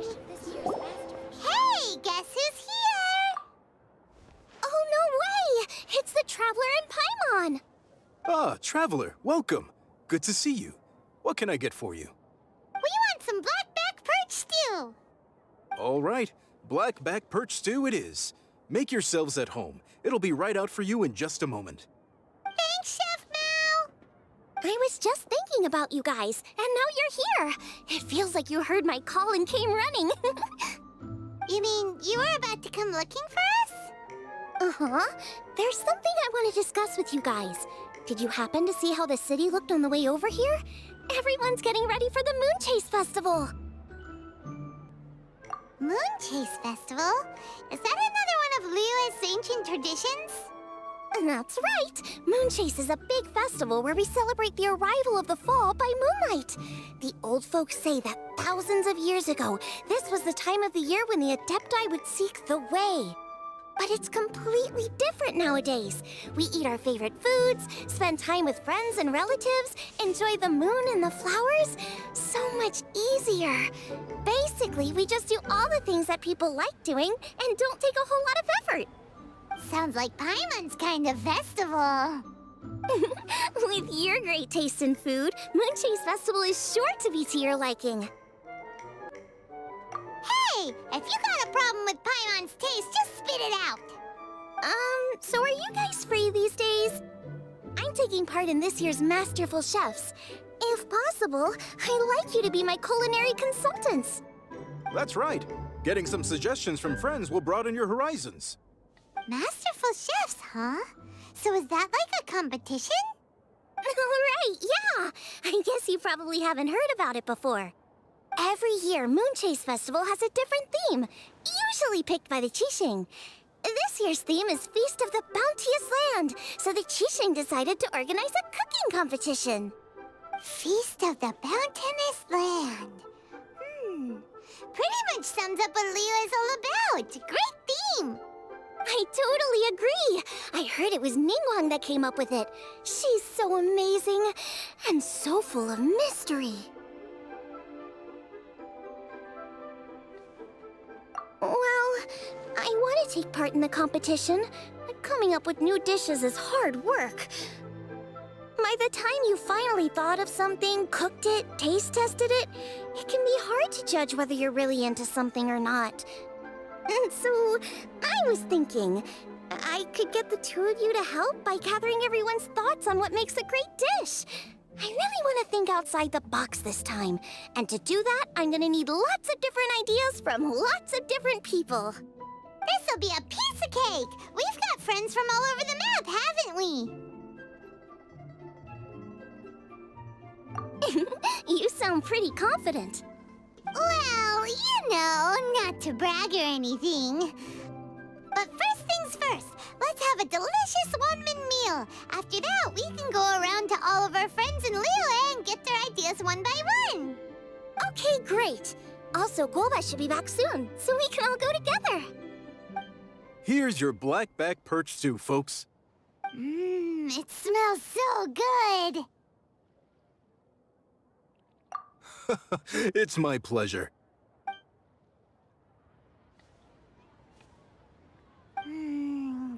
Hey, guess who's here? Oh, no way! It's the Traveler and Paimon! Ah, Traveler, welcome. Good to see you. What can I get for you? We want some blackback perch stew! All right, blackback perch stew it is. Make yourselves at home. It'll be right out for you in just a moment. Thanks, Chef Mao! I was just thinking about you guys, and now you're here. It feels like you heard my call and came running. You mean you were about to come looking for us? Uh-huh. There's something I want to discuss with you guys. Did you happen to see how the city looked on the way over here? Everyone's getting ready for the Moonchase Festival. Moonchase Festival? Is that another one of Liyue's ancient traditions? That's right! Moonchase is a big festival where we celebrate the arrival of the fall by moonlight. The old folks say that thousands of years ago, this was the time of the year when the Adepti would seek the way. But it's completely different nowadays. We eat our favorite foods, spend time with friends and relatives, enjoy the moon and the flowers. So much easier. Basically, we just do all the things that people like doing and don't take a whole lot of effort. Sounds like Paimon's kind of festival. With your great taste in food, Moonchase Festival is sure to be to your liking. Hey! If you got a problem with Paimon's taste, just spit it out! So are you guys free these days? I'm taking part in this year's Masterful Chefs. If possible, I'd like you to be my culinary consultants. That's right. Getting some suggestions from friends will broaden your horizons. Masterful Chefs, huh? So is that like a competition? Right, yeah! I guess you probably haven't heard about it before. Every year, Moonchase Festival has a different theme, usually picked by the Keqing. This year's theme is Feast of the Bounteous Land, so the Keqing decided to organize a cooking competition. Feast of the Bounteous Land. Pretty much sums up what Liyue is all about. Great theme! I totally agree. I heard it was Ningguang that came up with it. She's so amazing and so full of mystery. Well, I want to take part in the competition, but coming up with new dishes is hard work. By the time you finally thought of something, cooked it, taste tested it, it can be hard to judge whether you're really into something or not. And so, I was thinking, I could get the two of you to help by gathering everyone's thoughts on what makes a great dish. I really want to think outside the box this time. And to do that, I'm gonna need lots of different ideas from lots of different people. This'll be a piece of cake! We've got friends from all over the map, haven't we? You sound pretty confident. Well, you know, not to brag or anything. But first things first, let's have a delicious one-min meal. After that, we can go around to all of our friends in Liyue and get their ideas one by one. Okay, great. Also, Golba should be back soon, so we can all go together. Here's your blackback perch stew, folks. It smells so good. It's my pleasure.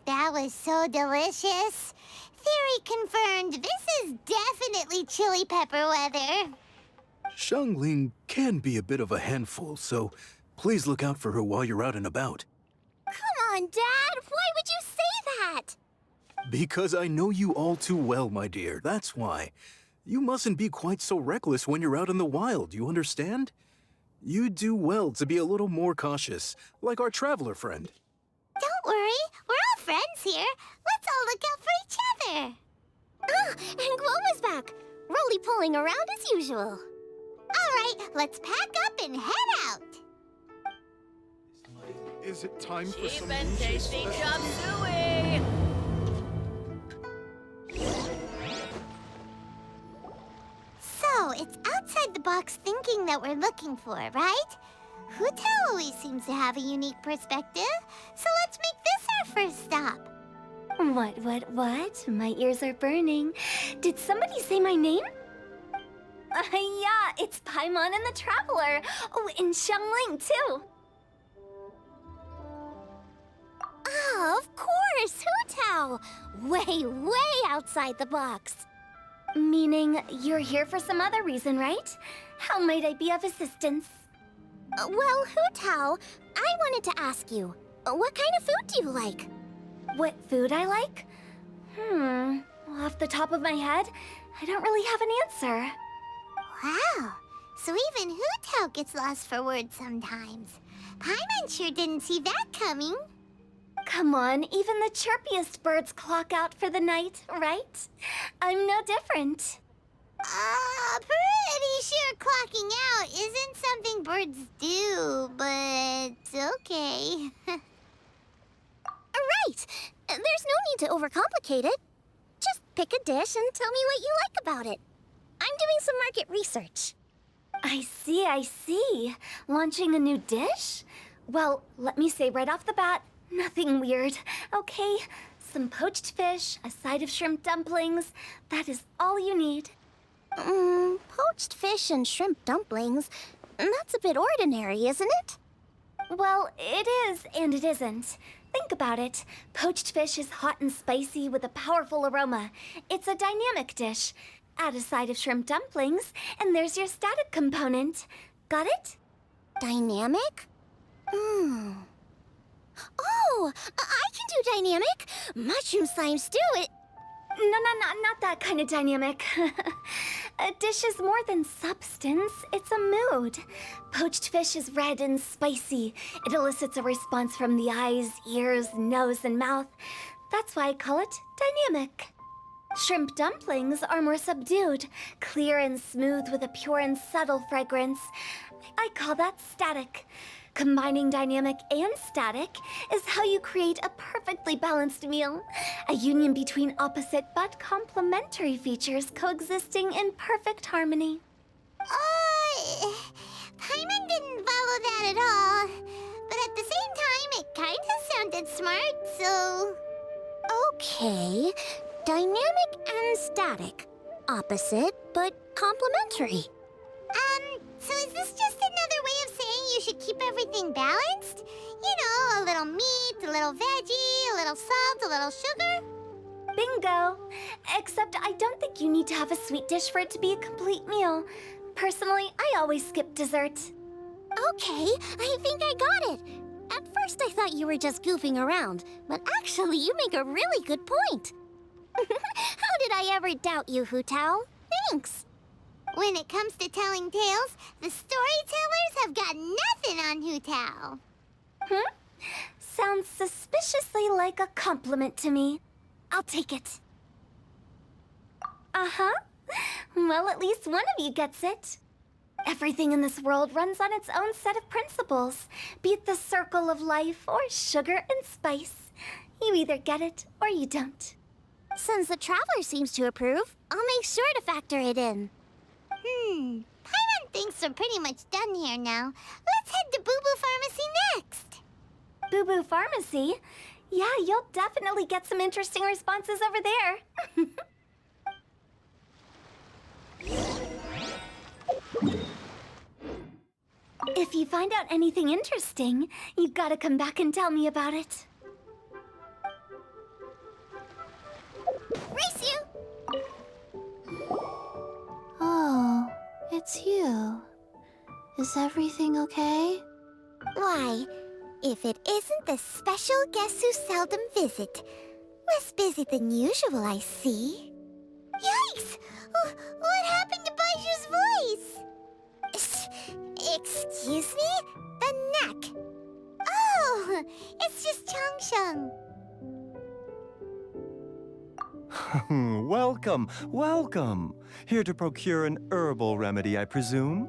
That was so delicious. Theory confirmed, this is definitely chili pepper weather. Xiangling can be a bit of a handful, so please look out for her while you're out and about. Come on, Dad. Why would you say that? Because I know you all too well, my dear. That's why. You mustn't be quite so reckless when you're out in the wild, you understand? You do well to be a little more cautious, like our traveler friend. Don't worry. We're all friends here. Let's all look out for each other. Ah, and Gloma's back. Roly-poling around as usual. All right, let's pack up and head out. Is it time for Cheap some and tasty Moonchase chop suey! So, it's outside the box thinking that we're looking for, right? Huta always seems to have a unique perspective, so let's make this our first stop. What? My ears are burning. Did somebody say my name? Yeah, it's Paimon and the Traveler. Oh, and Xiangling, too. Oh, of course, Hu Tao. Way outside the box. Meaning you're here for some other reason, right? How might I be of assistance? Well, Hu Tao, I wanted to ask you, what kind of food do you like? What food I like? Off the top of my head, I don't really have an answer. Wow, so even Hu Tao gets lost for words sometimes. Paimon sure didn't see that coming. Come on, even the chirpiest birds clock out for the night, right? I'm no different. Pretty sure clocking out isn't something birds do, but okay. Right! There's no need to overcomplicate it. Just pick a dish and tell me what you like about it. I'm doing some market research. I see. Launching a new dish? Well, let me say right off the bat, nothing weird, okay? Some poached fish, a side of shrimp dumplings. That is all you need. Poached fish and shrimp dumplings? That's a bit ordinary, isn't it? Well, it is and it isn't. Think about it. Poached fish is hot and spicy with a powerful aroma. It's a dynamic dish. Add a side of shrimp dumplings, and there's your static component. Got it? Dynamic? Oh, I can do dynamic. Mushroom slime stew, it... No, not that kind of dynamic. A dish is more than substance, it's a mood. Poached fish is red and spicy. It elicits a response from the eyes, ears, nose, and mouth. That's why I call it dynamic. Shrimp dumplings are more subdued, clear and smooth with a pure and subtle fragrance. I call that static. Combining dynamic and static is how you create a perfectly balanced meal. A union between opposite but complementary features coexisting in perfect harmony. Paimon didn't follow that at all. But at the same time, it kinda sounded smart, so... Okay, dynamic and static. Opposite, but complementary. So is this just another way of saying you should keep everything balanced? You know, a little meat, a little veggie, a little salt, a little sugar? Bingo! Except I don't think you need to have a sweet dish for it to be a complete meal. Personally, I always skip dessert. Okay, I think I got it. At first I thought you were just goofing around, but actually you make a really good point. How did I ever doubt you, Hu Tao? Thanks. When it comes to telling tales, the storytellers have got nothing on Hu Tao. Sounds suspiciously like a compliment to me. I'll take it. Well, at least one of you gets it. Everything in this world runs on its own set of principles. Be it the circle of life or sugar and spice. You either get it or you don't. Since the Traveler seems to approve, I'll make sure to factor it in. Paimon thinks we're pretty much done here now. Let's head to Boo Boo Pharmacy next. Boo Boo Pharmacy? Yeah, you'll definitely get some interesting responses over there. If you find out anything interesting, you've got to come back and tell me about it. Race you! Oh, it's you. Is everything okay? Why, if it isn't the special guests who seldom visit. Less busy than usual, I see. Yikes! What happened to Baiju's voice? Excuse me? The neck. Oh, it's just Changsheng. Welcome. Here to procure an herbal remedy, I presume?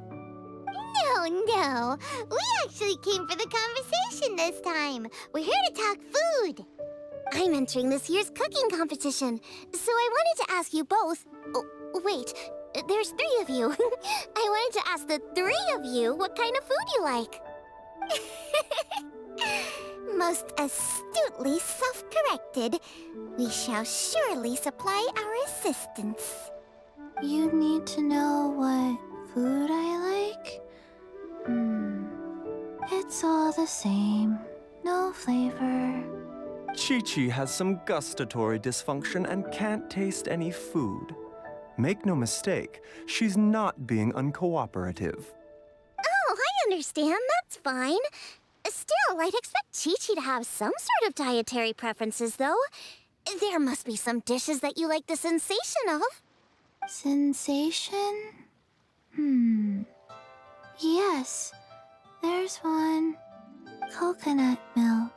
No. We actually came for the conversation this time. We're here to talk food. I'm entering this year's cooking competition, so I wanted to ask you both... Oh, wait, there's 3 of you. I wanted to ask the 3 of you what kind of food you like. Most astutely self-corrected. We shall surely supply our assistance. You need to know what food I like? It's all the same. No flavor. Chi-Chi has some gustatory dysfunction and can't taste any food. Make no mistake, she's not being uncooperative. Oh, I understand. That's fine. Still, I'd expect Chi-Chi to have some sort of dietary preferences, though. There must be some dishes that you like the sensation of. Sensation? Yes, there's one. Coconut milk.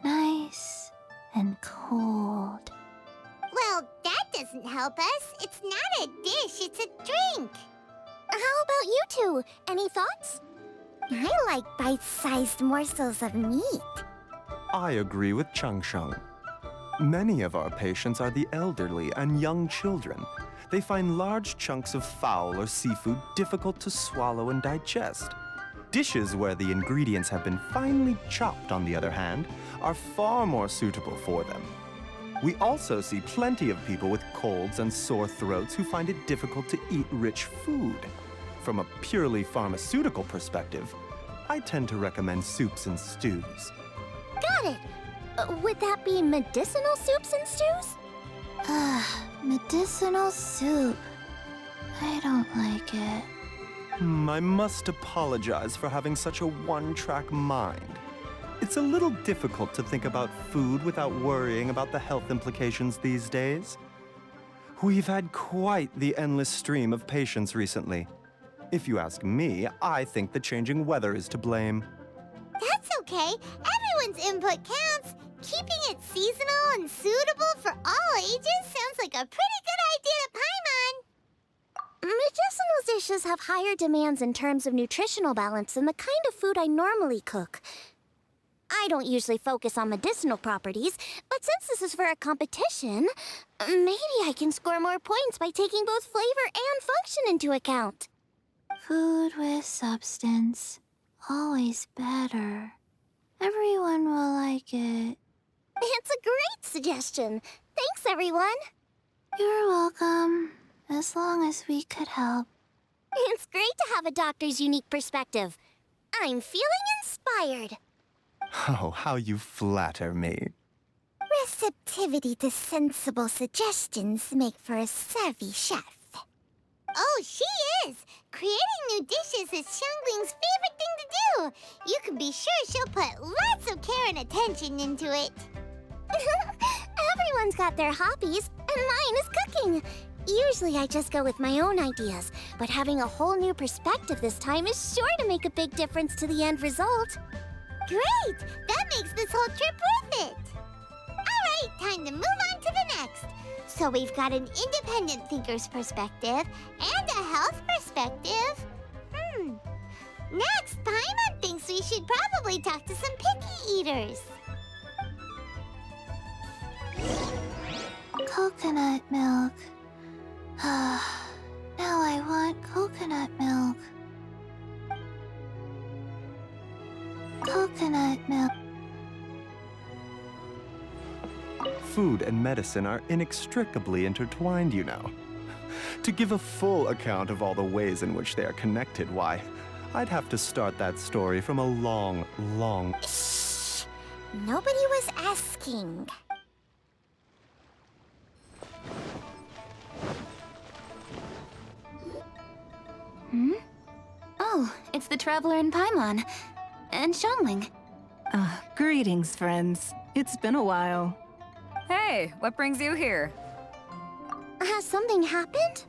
Nice and cold. Well, that doesn't help us. It's not a dish, it's a drink. How about you two? Any thoughts? I like bite-sized morsels of meat. I agree with Changsheng. Many of our patients are the elderly and young children. They find large chunks of fowl or seafood difficult to swallow and digest. Dishes where the ingredients have been finely chopped, on the other hand, are far more suitable for them. We also see plenty of people with colds and sore throats who find it difficult to eat rich food. From a purely pharmaceutical perspective, I tend to recommend soups and stews. Got it. Would that be medicinal soups and stews? Medicinal soup. I don't like it. I must apologize for having such a one-track mind. It's a little difficult to think about food without worrying about the health implications these days. We've had quite the endless stream of patients recently. If you ask me, I think the changing weather is to blame. That's okay. Everyone's input counts. Keeping it seasonal and suitable for all ages sounds like a pretty good idea to Paimon. Medicinal dishes have higher demands in terms of nutritional balance than the kind of food I normally cook. I don't usually focus on medicinal properties, but since this is for a competition, maybe I can score more points by taking both flavor and function into account. Food with substance. Always better. Everyone will like it. It's a great suggestion. Thanks, everyone. You're welcome. As long as we could help. It's great to have a doctor's unique perspective. I'm feeling inspired. Oh, how you flatter me. Receptivity to sensible suggestions make for a savvy chef. Oh, she is! Creating new dishes is Xiangling's favorite thing to do. You can be sure she'll put lots of care and attention into it. Everyone's got their hobbies, and mine is cooking. Usually I just go with my own ideas, but having a whole new perspective this time is sure to make a big difference to the end result. Great! That makes this whole trip worth it! Alright, time to move on to the next. So we've got an independent thinker's perspective and a health perspective. Next, Paimon thinks we should probably talk to some picky eaters. Coconut milk. Now I want coconut milk. Coconut milk. Food and medicine are inextricably intertwined, you know. To give a full account of all the ways in which they are connected, why, I'd have to start that story from a long, long... Shh! Nobody was asking. Oh, it's the Traveler in Paimon. And Xiangling. Greetings, friends. It's been a while. Hey, what brings you here? Has something happened?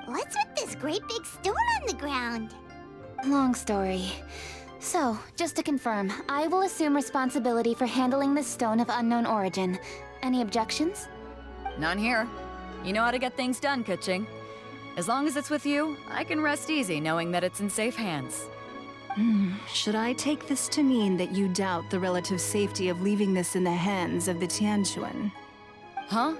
What's with this great big stone on the ground? Long story. So, just to confirm, I will assume responsibility for handling this stone of unknown origin. Any objections? None here. You know how to get things done, Keqing. As long as it's with you, I can rest easy knowing that it's in safe hands. Should I take this to mean that you doubt the relative safety of leaving this in the hands of the Tianquan? Huh?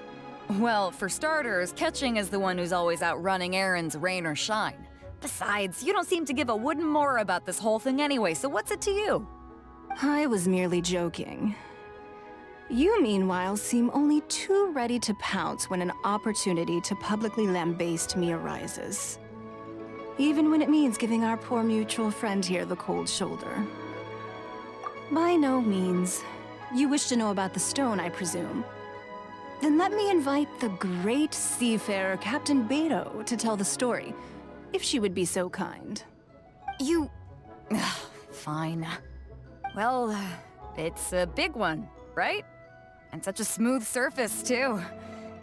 Well, for starters, Keqing is the one who's always out running errands, rain or shine. Besides, you don't seem to give a wooden more about this whole thing anyway, so what's it to you? I was merely joking. You, meanwhile, seem only too ready to pounce when an opportunity to publicly lambaste me arises. Even when it means giving our poor mutual friend here the cold shoulder. By no means. You wish to know about the stone, I presume. Then let me invite the great seafarer Captain Beto to tell the story, if she would be so kind. You... Fine. Well, it's a big one, right? And such a smooth surface, too.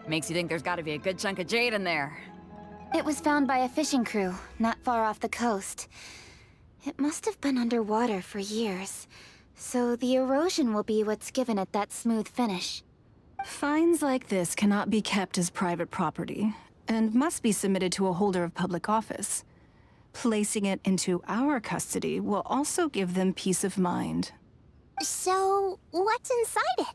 Makes you think there's gotta be a good chunk of jade in there. It was found by a fishing crew, not far off the coast. It must have been underwater for years, so the erosion will be what's given it that smooth finish. Finds like this cannot be kept as private property, and must be submitted to a holder of public office. Placing it into our custody will also give them peace of mind. So, what's inside it?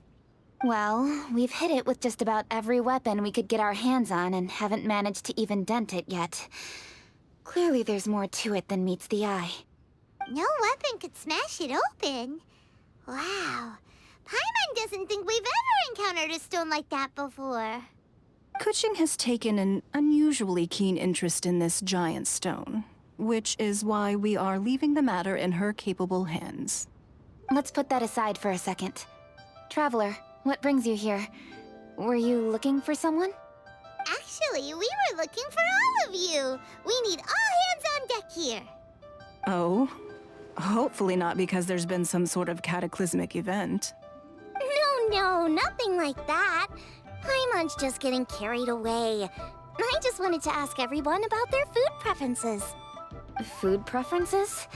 Well, we've hit it with just about every weapon we could get our hands on and haven't managed to even dent it yet. Clearly there's more to it than meets the eye. No weapon could smash it open. Wow. Paimon doesn't think we've ever encountered a stone like that before. Keqing has taken an unusually keen interest in this giant stone, which is why we are leaving the matter in her capable hands. Let's put that aside for a second. Traveler, what brings you here? Were you looking for someone? Actually, we were looking for all of you. We need all hands on deck here. Oh? Hopefully not because there's been some sort of cataclysmic event. No, nothing like that. Paimon's just getting carried away. I just wanted to ask everyone about their food preferences. Food preferences?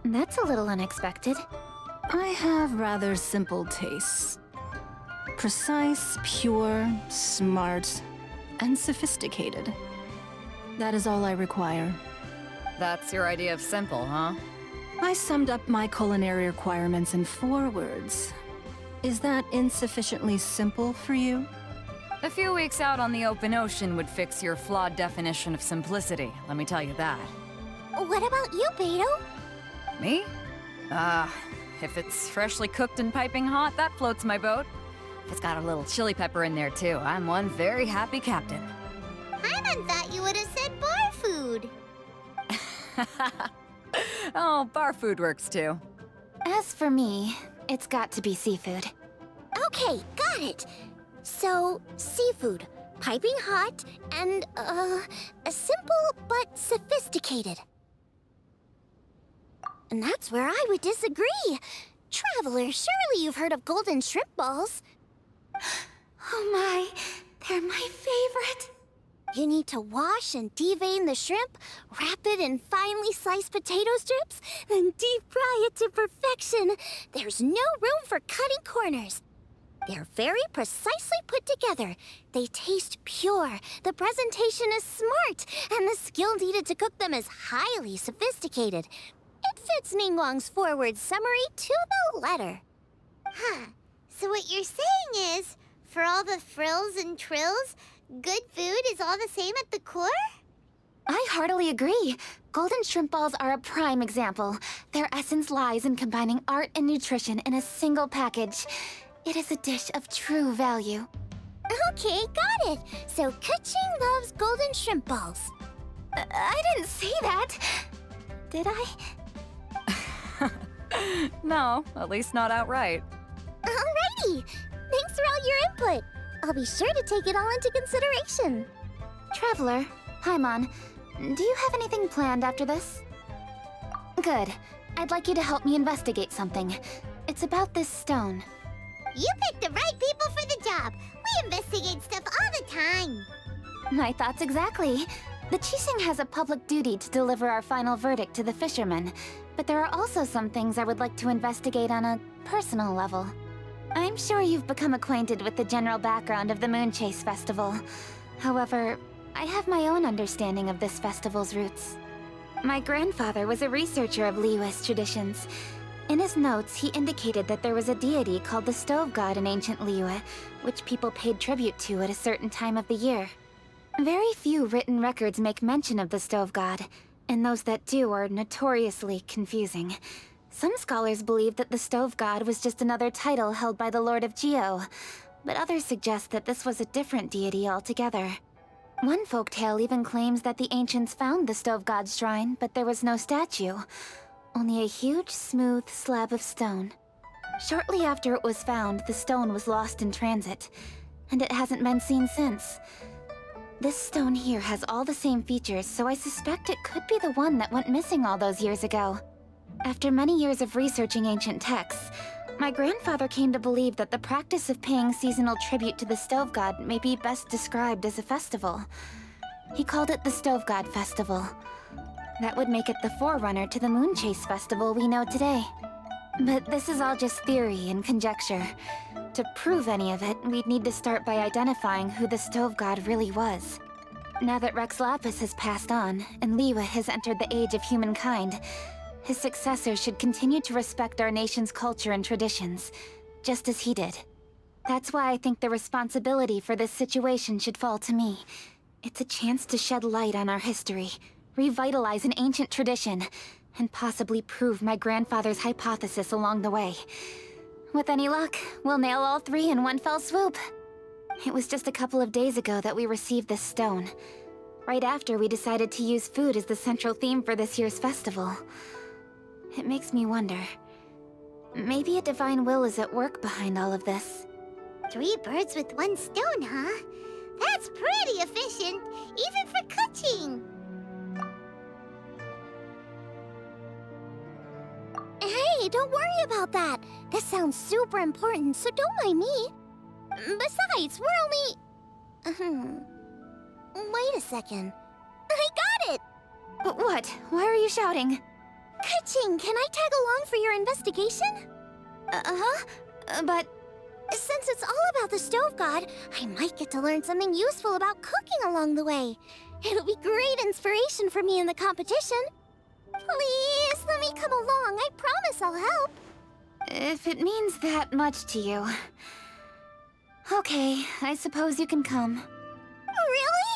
That's a little unexpected. I have rather simple tastes. Precise, pure, smart, and sophisticated. That is all I require. That's your idea of simple, huh? I summed up my culinary requirements in 4 words. Is that insufficiently simple for you? A few weeks out on the open ocean would fix your flawed definition of simplicity, let me tell you that. What about you, Beto? Me? If it's freshly cooked and piping hot, that floats my boat. If it's got a little chili pepper in there too, I'm one very happy captain. Paimon thought you would have said bar food. Oh, bar food works too. As for me, it's got to be seafood. Okay, got it. So, seafood, piping hot, and, simple but sophisticated. And that's where I would disagree. Traveler, surely you've heard of golden shrimp balls. Oh my, they're my favorite. You need to wash and devein the shrimp, wrap it in finely sliced potato strips, then deep fry it to perfection. There's no room for cutting corners. They're very precisely put together. They taste pure, the presentation is smart, and the skill needed to cook them is highly sophisticated. It fits Ningguang's forward summary to the letter. Huh. So what you're saying is, for all the frills and trills, good food is all the same at the core? I heartily agree. Golden shrimp balls are a prime example. Their essence lies in combining art and nutrition in a single package. It is a dish of true value. Okay, got it. So Keqing loves golden shrimp balls. I didn't say that. Did I? No, at least not outright. Alrighty. Thanks for all your input. I'll be sure to take it all into consideration. Traveler, Paimon, do you have anything planned after this? Good. I'd like you to help me investigate something. It's about this stone. You picked the right people for the job. We investigate stuff all the time. My thoughts exactly. The Keqing has a public duty to deliver our final verdict to the fishermen, but there are also some things I would like to investigate on a personal level. I'm sure you've become acquainted with the general background of the Moonchase Festival. However, I have my own understanding of this festival's roots. My grandfather was a researcher of Liyue's traditions. In his notes, he indicated that there was a deity called the Stove God in ancient Liyue, which people paid tribute to at a certain time of the year. Very few written records make mention of the Stove God, and those that do are notoriously confusing. Some scholars believe that the Stove God was just another title held by the Lord of Geo, but others suggest that this was a different deity altogether. One folktale even claims that the ancients found the Stove God's shrine, but there was no statue, only a huge, smooth slab of stone. Shortly after it was found, the stone was lost in transit, and it hasn't been seen since. This stone here has all the same features, so I suspect it could be the one that went missing all those years ago. After many years of researching ancient texts, my grandfather came to believe that the practice of paying seasonal tribute to the Stove God may be best described as a festival. He called it the Stove God Festival. That would make it the forerunner to the Moonchase Festival we know today. But this is all just theory and conjecture. To prove any of it, we'd need to start by identifying who the Stove God really was. Now that Rex Lapis has passed on, and Liyue has entered the age of humankind, his successor should continue to respect our nation's culture and traditions, just as he did. That's why I think the responsibility for this situation should fall to me. It's a chance to shed light on our history, revitalize an ancient tradition, and possibly prove my grandfather's hypothesis along the way. With any luck, we'll nail all three in one fell swoop. It was just a couple of days ago that we received this stone, right after we decided to use food as the central theme for this year's festival. It makes me wonder. Maybe a divine will is at work behind all of this. 3 birds with 1 stone, huh? That's pretty efficient, even for Keqing. Hey, don't worry about that. This sounds super important, so don't mind me. Besides, we're only... Wait a second. I got it! What? Why are you shouting? Keqing, can I tag along for your investigation? But... Since it's all about the Stove God, I might get to learn something useful about cooking along the way. It'll be great inspiration for me in the competition. Please, let me come along. I promise I'll help. if it means that much to you... Okay, I suppose you can come. Really?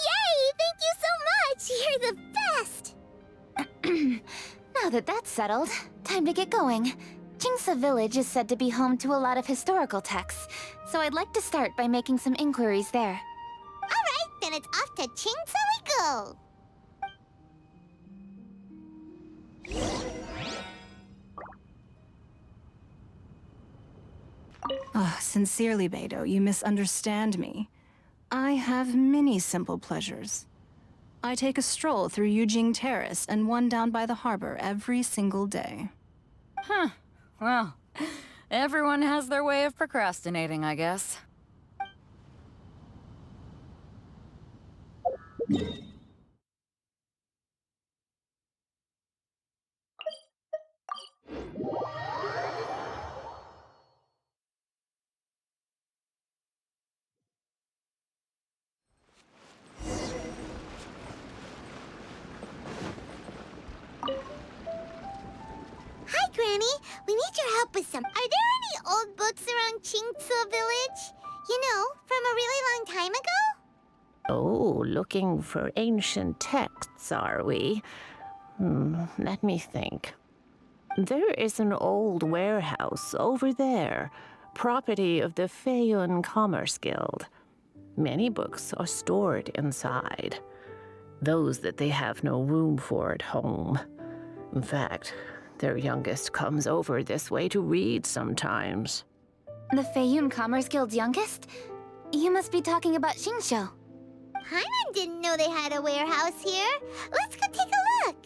Yay! Thank you so much! You're the best! Now that that's settled, time to get going. Jingsa Village is said to be home to a lot of historical texts, so I'd like to start by making some inquiries there. Alright, then it's off to Jingsa we go! Oh, sincerely, Beidou, you misunderstand me. I have many simple pleasures. I take a stroll through Yujing Terrace and one down by the harbor every single day. Huh. Well, everyone has their way of procrastinating, I guess. Hi, Granny. We need your help with some. Are there any old books around Jingsa Village? You know, from a really long time ago? Oh, looking for ancient texts, are we? Let me think. There is an old warehouse over there, property of the Feiyun Commerce Guild. Many books are stored inside, those that they have no room for at home. In fact, their youngest comes over this way to read sometimes. The Feiyun Commerce Guild's youngest? You must be talking about Xingqiu. Paimon didn't know they had a warehouse here. Let's go take a look.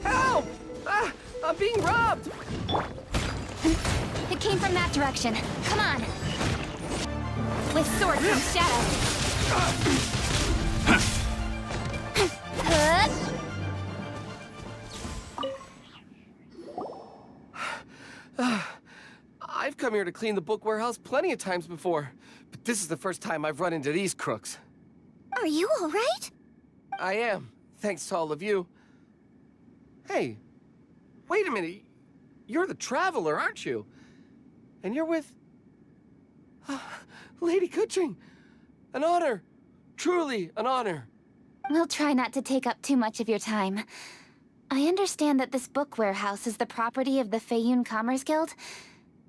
Help! Ah, I'm being robbed! It came from that direction. Come on! With sword from shadow. I've come here to clean the book warehouse plenty of times before, but this is the first time I've run into these crooks. Are you all right? I am, thanks to all of you. Hey, wait a minute. You're the traveler, aren't you? And you're with... Lady Keqing. An honor! Truly an honor! We'll try not to take up too much of your time. I understand that this book warehouse is the property of the Feiyun Commerce Guild.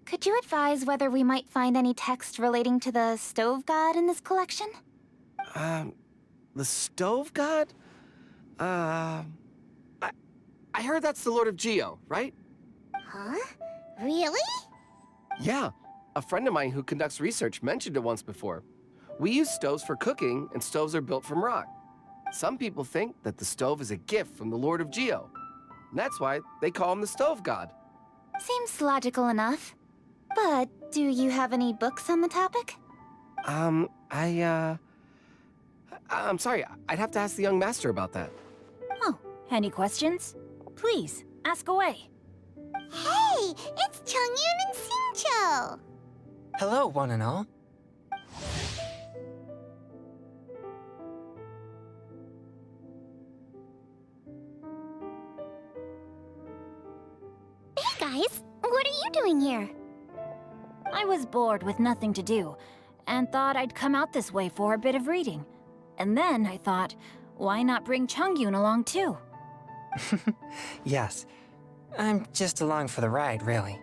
Could you advise whether we might find any text relating to the Stove God in this collection? The Stove God? I heard that's the Lord of Geo, right? Huh? Really? Yeah, a friend of mine who conducts research mentioned it once before. We use stoves for cooking, and stoves are built from rock. Some people think that the stove is a gift from the Lord of Geo. And that's why they call him the Stove God. Seems logical enough. But do you have any books on the topic? I'm sorry, I'd have to ask the young master about that. Oh, any questions? Please, ask away. Hey, it's Chongyun and Xingqiu! Hello, one and all. Hey guys, what are you doing here? I was bored with nothing to do, and thought I'd come out this way for a bit of reading. And then I thought, why not bring Chongyun along too? Yes. I'm just along for the ride, really.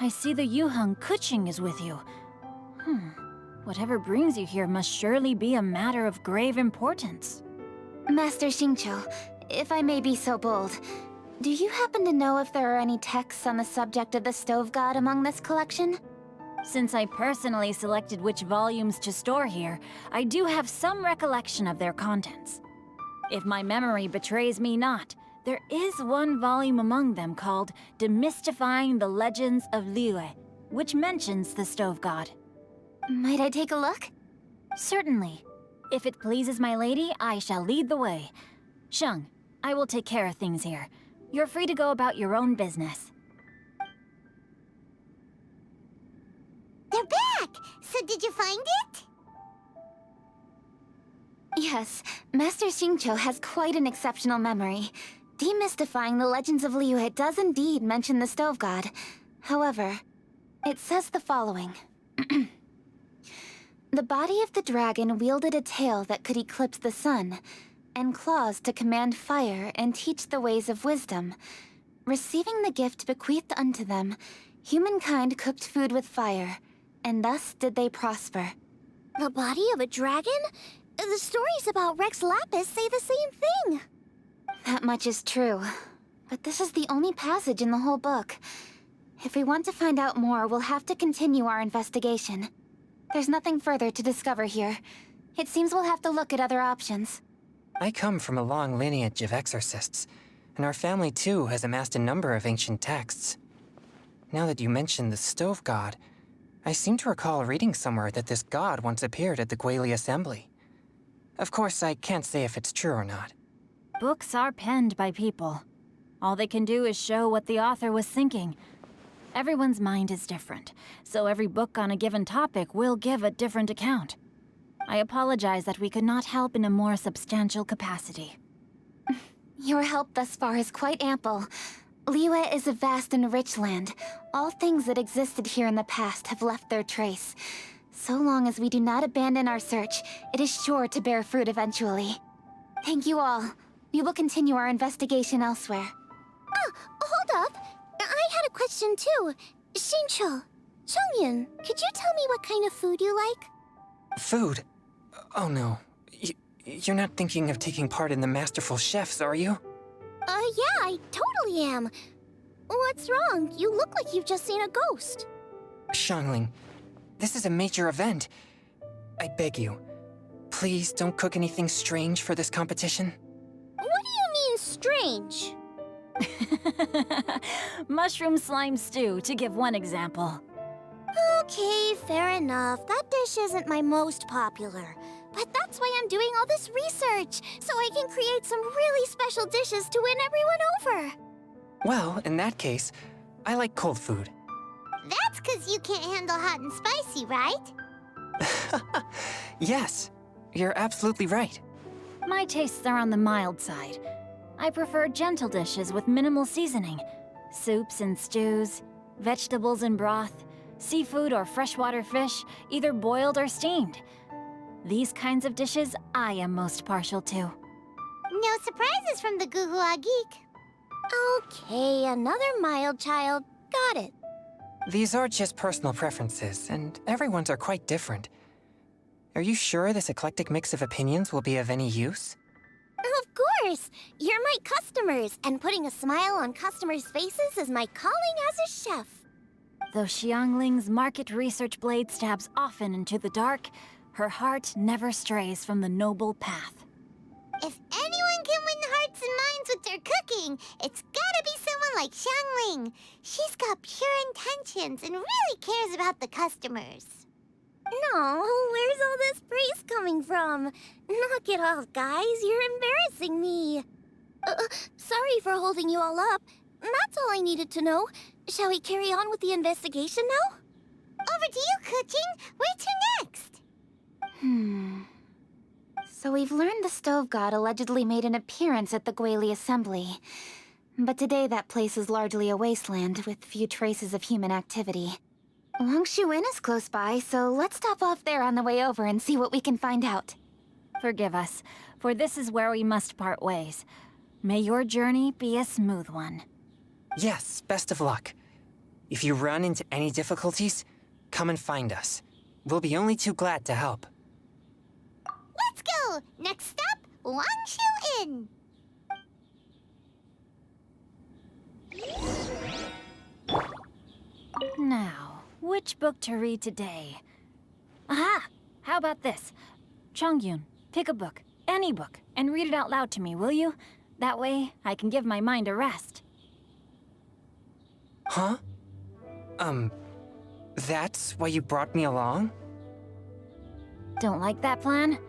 I see the Yuheng Keqing is with you. Whatever brings you here must surely be a matter of grave importance. Master Xingqiu, if I may be so bold, do you happen to know if there are any texts on the subject of the Stove God among this collection? Since I personally selected which volumes to store here, I do have some recollection of their contents. If my memory betrays me not, there is one volume among them called Demystifying the Legends of Liyue, which mentions the Stove God. Might I take a look? Certainly. If it pleases my lady, I shall lead the way. Sheng, I will take care of things here. You're free to go about your own business. They're back! So did you find it? Yes, Master Xingqiu has quite an exceptional memory. Demystifying the Legends of Liyue does indeed mention the Stove God. However, it says the following. The body of the dragon wielded a tail that could eclipse the sun, and claws to command fire and teach the ways of wisdom. Receiving the gift bequeathed unto them, humankind cooked food with fire, and thus did they prosper. The body of a dragon? The stories about Rex Lapis say the same thing. That much is true, but this is the only passage in the whole book. If we want to find out more, we'll have to continue our investigation. There's nothing further to discover here. It seems we'll have to look at other options. I come from a long lineage of exorcists, and our family too has amassed a number of ancient texts. Now that you mention the Stove God, I seem to recall reading somewhere that this god once appeared at the Guili Assembly. Of course, I can't say if it's true or not. Books are penned by people. All they can do is show what the author was thinking. Everyone's mind is different, so every book on a given topic will give a different account. I apologize that we could not help in a more substantial capacity. Your help thus far is quite ample. Liyue is a vast and rich land. All things that existed here in the past have left their trace. So long as we do not abandon our search, it is sure to bear fruit eventually. Thank you all. We will continue our investigation elsewhere. Oh, hold up. I had a question too. Xingqiu, Chongyun, could you tell me what kind of food you like? Food? Oh no. You're not thinking of taking part in the Masterful Chefs, are you? Yeah, I totally am. What's wrong? You look like you've just seen a ghost. Xiangling, this is a major event. I beg you, please don't cook anything strange for this competition. What do you mean, strange? Mushroom slime stew, to give one example. Okay, fair enough. That dish isn't my most popular. But that's why I'm doing all this research, so I can create some really special dishes to win everyone over. Well, in that case, I like cold food. That's 'cause you can't handle hot and spicy, right? Yes, you're absolutely right. My tastes are on the mild side. I prefer gentle dishes with minimal seasoning. Soups and stews, vegetables and broth, seafood or freshwater fish, either boiled or steamed. these kinds of dishes I am most partial to. No surprises from the Guhua Geek. Okay, another mild child. Got it. These are just personal preferences, and everyone's are quite different. Are you sure this eclectic mix of opinions will be of any use? Of course! You're my customers, and putting a smile on customers' faces is my calling as a chef. Though Xiangling's market research blade stabs often into the dark, her heart never strays from the noble path. If anyone can win hearts and minds with their cooking, it's gotta be someone like Xiangling. She's got pure intentions and really cares about the customers. No, where's all this praise coming from? Knock it off, guys. You're embarrassing me. Sorry for holding you all up. That's all I needed to know. Shall we carry on with the investigation now? Over to you, Keqing. Where to next? So we've learned the Stove God allegedly made an appearance at the Guili Assembly. But today that place is largely a wasteland with few traces of human activity. Wangshu Inn is close by, so let's stop off there on the way over and see what we can find out. Forgive us, for this is where we must part ways. May your journey be a smooth one. Yes, best of luck. If you run into any difficulties, come and find us. We'll be only too glad to help. Let's go! Next stop, Wangshu Inn. Now, which book to read today? Aha! How about this? Chongyun, pick a book, any book, and read it out loud to me, will you? That way, I can give my mind a rest. Huh? That's why you brought me along? Don't like that plan?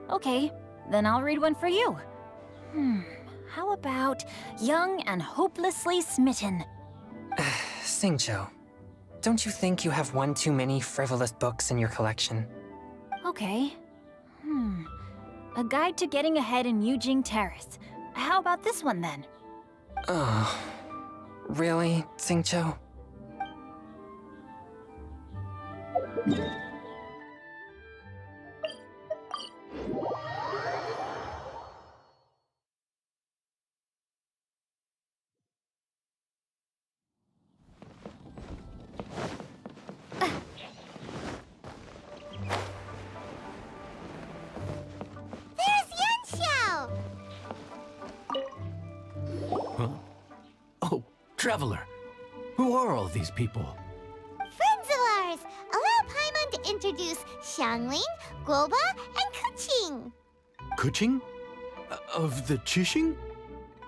Okay, then I'll read one for you. How about Young and Hopelessly Smitten? Xingqiu, don't you think you have one too many frivolous books in your collection? Okay. A Guide to Getting Ahead in Yujing Terrace. How about this one then? Oh, really, Xingqiu? Oh, Traveler. Who are all these people? Friends of ours! Allow Paimon to introduce Xiangling, Guoba, and Keqing. Keqing? Of the Qixing?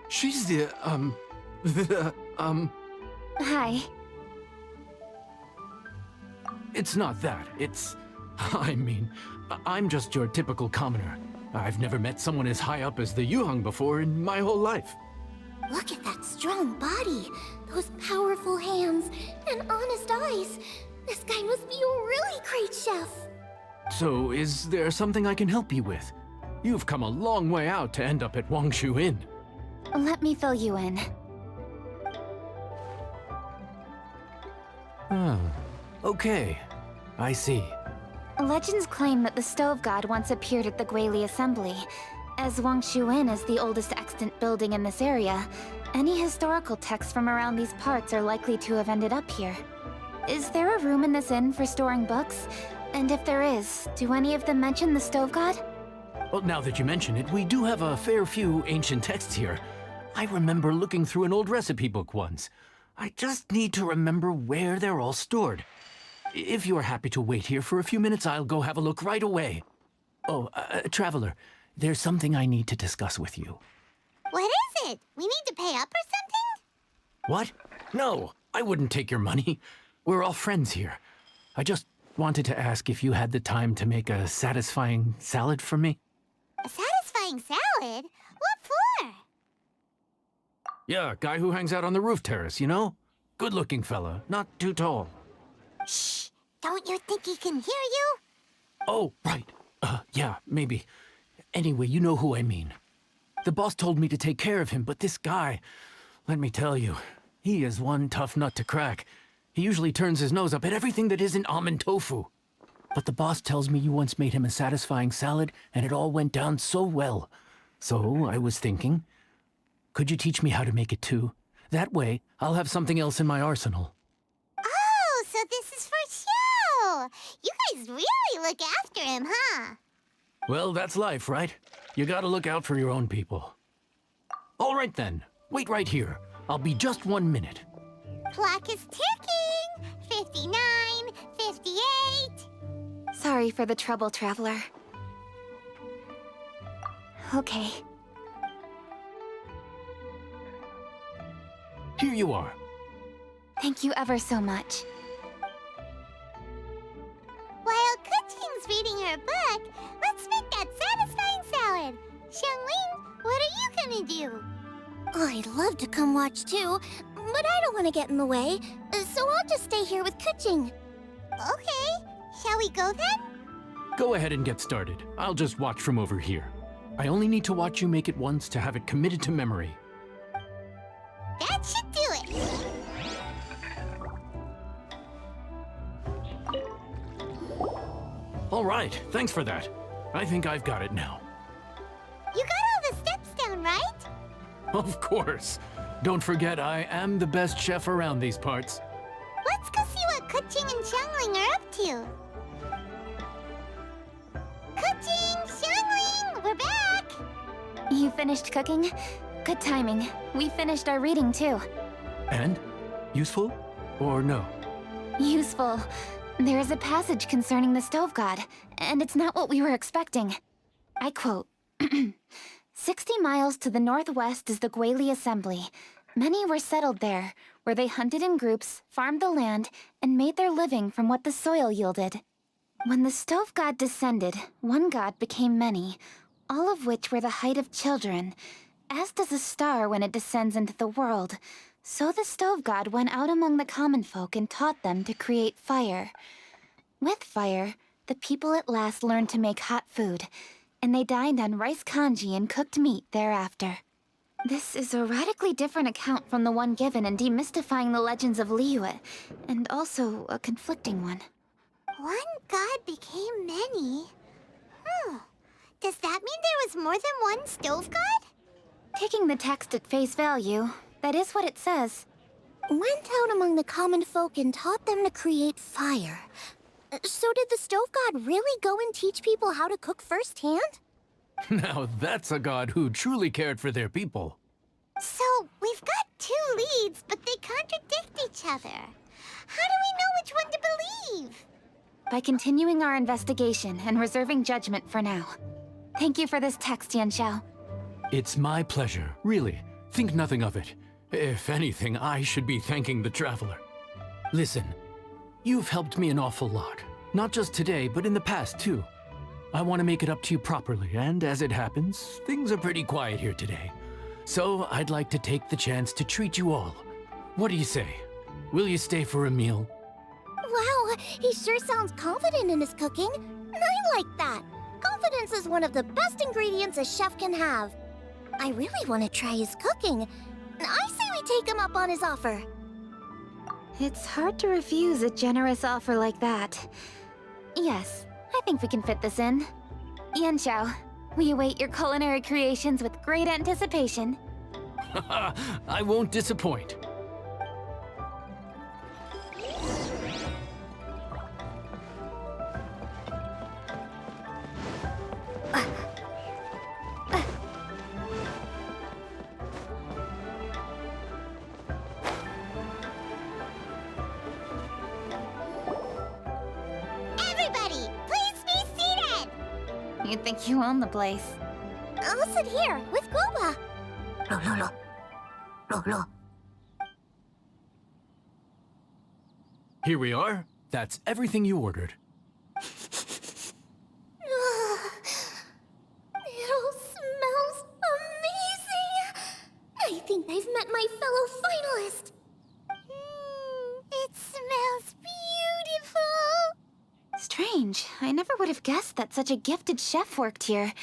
She's the, Hi. It's not that. It's... I mean, I'm just your typical commoner. I've never met someone as high up as the Yuheng before in my whole life. Look at that strong body, those powerful hands, and honest eyes. This guy must be a really great chef. So, is there something I can help you with? You've come a long way out to end up at Wangshu Inn. Let me fill you in. Oh, okay. I see. Legends claim that the Stove God once appeared at the Guili Assembly. As Wangshu Inn is the oldest extant building in this area, any historical texts from around these parts are likely to have ended up here. Is there a room in this inn for storing books? And if there is, do any of them mention the Stove God? Well, now that you mention it, we do have a fair few ancient texts here. I remember looking through an old recipe book once. I just need to remember where they're all stored. If you are happy to wait here for a few minutes, I'll go have a look right away. Oh, Traveler, there's something I need to discuss with you. What is it? We need to pay up or something? What? No, I wouldn't take your money. We're all friends here. I just wanted to ask if you had the time to make a satisfying salad for me. A satisfying salad? What for? Yeah, guy who hangs out on the roof terrace, you know? Good-looking fella, not too tall. Shh! Don't you think he can hear you? Oh, right. Yeah, maybe. Anyway, you know who I mean. The boss told me to take care of him, but this guy, let me tell you, he is one tough nut to crack. He usually turns his nose up at everything that isn't almond tofu. But the boss tells me you once made him a satisfying salad, and it all went down so well. So I was thinking, could you teach me how to make it too? That way, I'll have something else in my arsenal. Oh, so this is for show! You guys really look after him, huh? Well, that's life, right? You gotta look out for your own people. All right then, wait right here. I'll be just 1 minute. Clock is ticking! 59, 58... Sorry for the trouble, Traveler. Okay. Here you are. Thank you ever so much. While Keqing's reading her book, let's make that satisfying salad. Xiangling, what are you gonna do? I'd love to come watch too, but I don't want to get in the way, so I'll just stay here with Keqing. Okay, shall we go then? Go ahead and get started. I'll just watch from over here. I only need to watch you make it once to have it committed to memory. That should do it. All right, thanks for that. I think I've got it now. You got all the steps down, right? Of course. Don't forget, I am the best chef around these parts. Let's go see what Keqing and Xiangling are up to. Keqing, Xiangling, we're back! You finished cooking? Good timing. We finished our reading too. And? Useful? Or no? Useful. There is a passage concerning the stove god, and it's not what we were expecting. I quote, 60 miles to the northwest is the Guili Assembly. Many were settled there, where they hunted in groups, farmed the land, and made their living from what the soil yielded. When the stove god descended, one god became many, all of which were the height of children. As does a star when it descends into the world, so the stove god went out among the common folk and taught them to create fire. With fire, the people at last learned to make hot food, and they dined on rice congee and cooked meat thereafter. This is a radically different account from the one given in Demystifying the Legends of Liyue, and also a conflicting one. One god became many. Does that mean there was more than one stove god? Taking the text at face value, that is what it says. Went out among the common folk and taught them to create fire. So did the stove god really go and teach people how to cook firsthand? Now that's a god who truly cared for their people. So, we've got two leads, but they contradict each other. How do we know which one to believe? By continuing our investigation and reserving judgment for now. Thank you for this text, Yanxiao. It's my pleasure, really. Think nothing of it. If anything, I should be thanking the Traveler. Listen, you've helped me an awful lot. Not just today, but in the past, too. I want to make it up to you properly, and as it happens, things are pretty quiet here today. So I'd like to take the chance to treat you all. What do you say? Will you stay for a meal? Wow, he sure sounds confident in his cooking. I like that. Confidence is one of the best ingredients a chef can have. I really want to try his cooking. I say we take him up on his offer. It's hard to refuse a generous offer like that. Yes, I think we can fit this in. Yanxiao, we await your culinary creations with great anticipation. I won't disappoint. Everybody, please be seated! You'd think you own the place. I'll sit here with Guoba. Here we are. That's everything you ordered. It all smells amazing. I think I've met my fellow finalist. It smells beautiful! Strange. I never would have guessed that such a gifted chef worked here.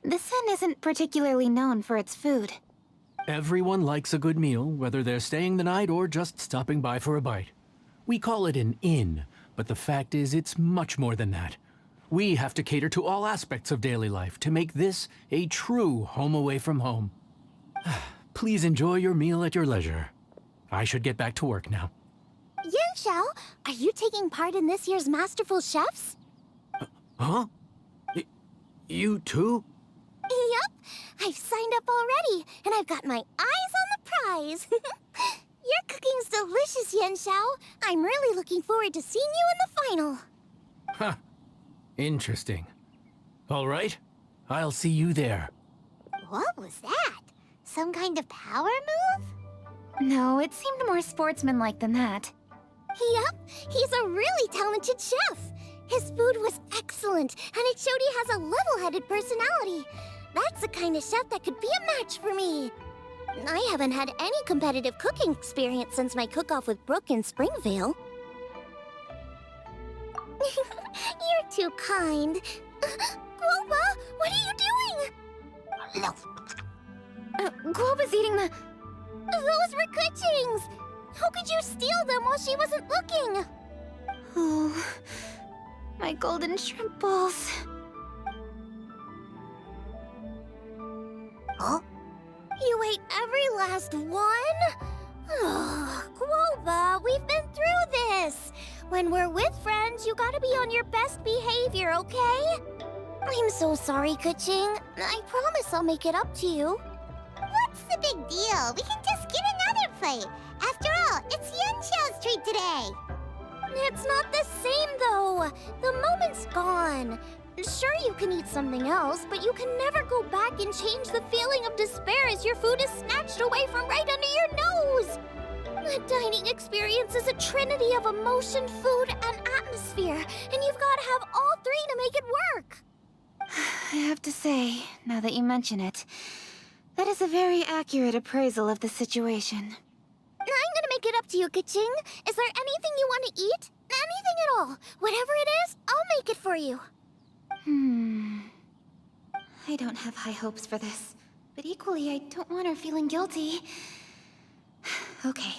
This inn isn't particularly known for its food. Everyone likes a good meal, whether they're staying the night or just stopping by for a bite. We call it an inn, but the fact is it's much more than that. We have to cater to all aspects of daily life to make this a true home away from home. Please enjoy your meal at your leisure. I should get back to work now. Yanxiao, are you taking part in this year's Masterful Chefs? Huh? You too? Yup, I've signed up already, and I've got my eyes on the prize. Your cooking's delicious, Yanxiao. I'm really looking forward to seeing you in the final. Huh. Interesting. All right, I'll see you there. What was that? Some kind of power move? No, it seemed more sportsmanlike than that. Yup, he's a really talented chef. His food was excellent, and it showed he has a level-headed personality. That's the kind of chef that could be a match for me. I haven't had any competitive cooking experience since my cook-off with Brooke in Springvale. You're too kind. Guoba, what are you doing? Guoba's eating the... Those were Keqing's! How could you steal them while she wasn't looking? Oh, my golden shrimp balls. Huh? You ate every last one? Oh, Guoba, we've been through this. When we're with friends, you gotta be on your best behavior, okay? I'm so sorry, Keqing. I promise I'll make it up to you. What's the big deal? We can just get another plate. After all, it's Yanxiao's treat today. It's not the same, though. The moment's gone. Sure, you can eat something else, but you can never go back and change the feeling of despair as your food is snatched away from right under your nose. The dining experience is a trinity of emotion, food, and atmosphere, and you've got to have all three to make it work. I have to say, now that you mention it, that is a very accurate appraisal of the situation. I'm gonna make it up to you, Keqing. Is there anything you want to eat? Anything at all. Whatever it is, I'll make it for you. I don't have high hopes for this, but equally I don't want her feeling guilty. Okay,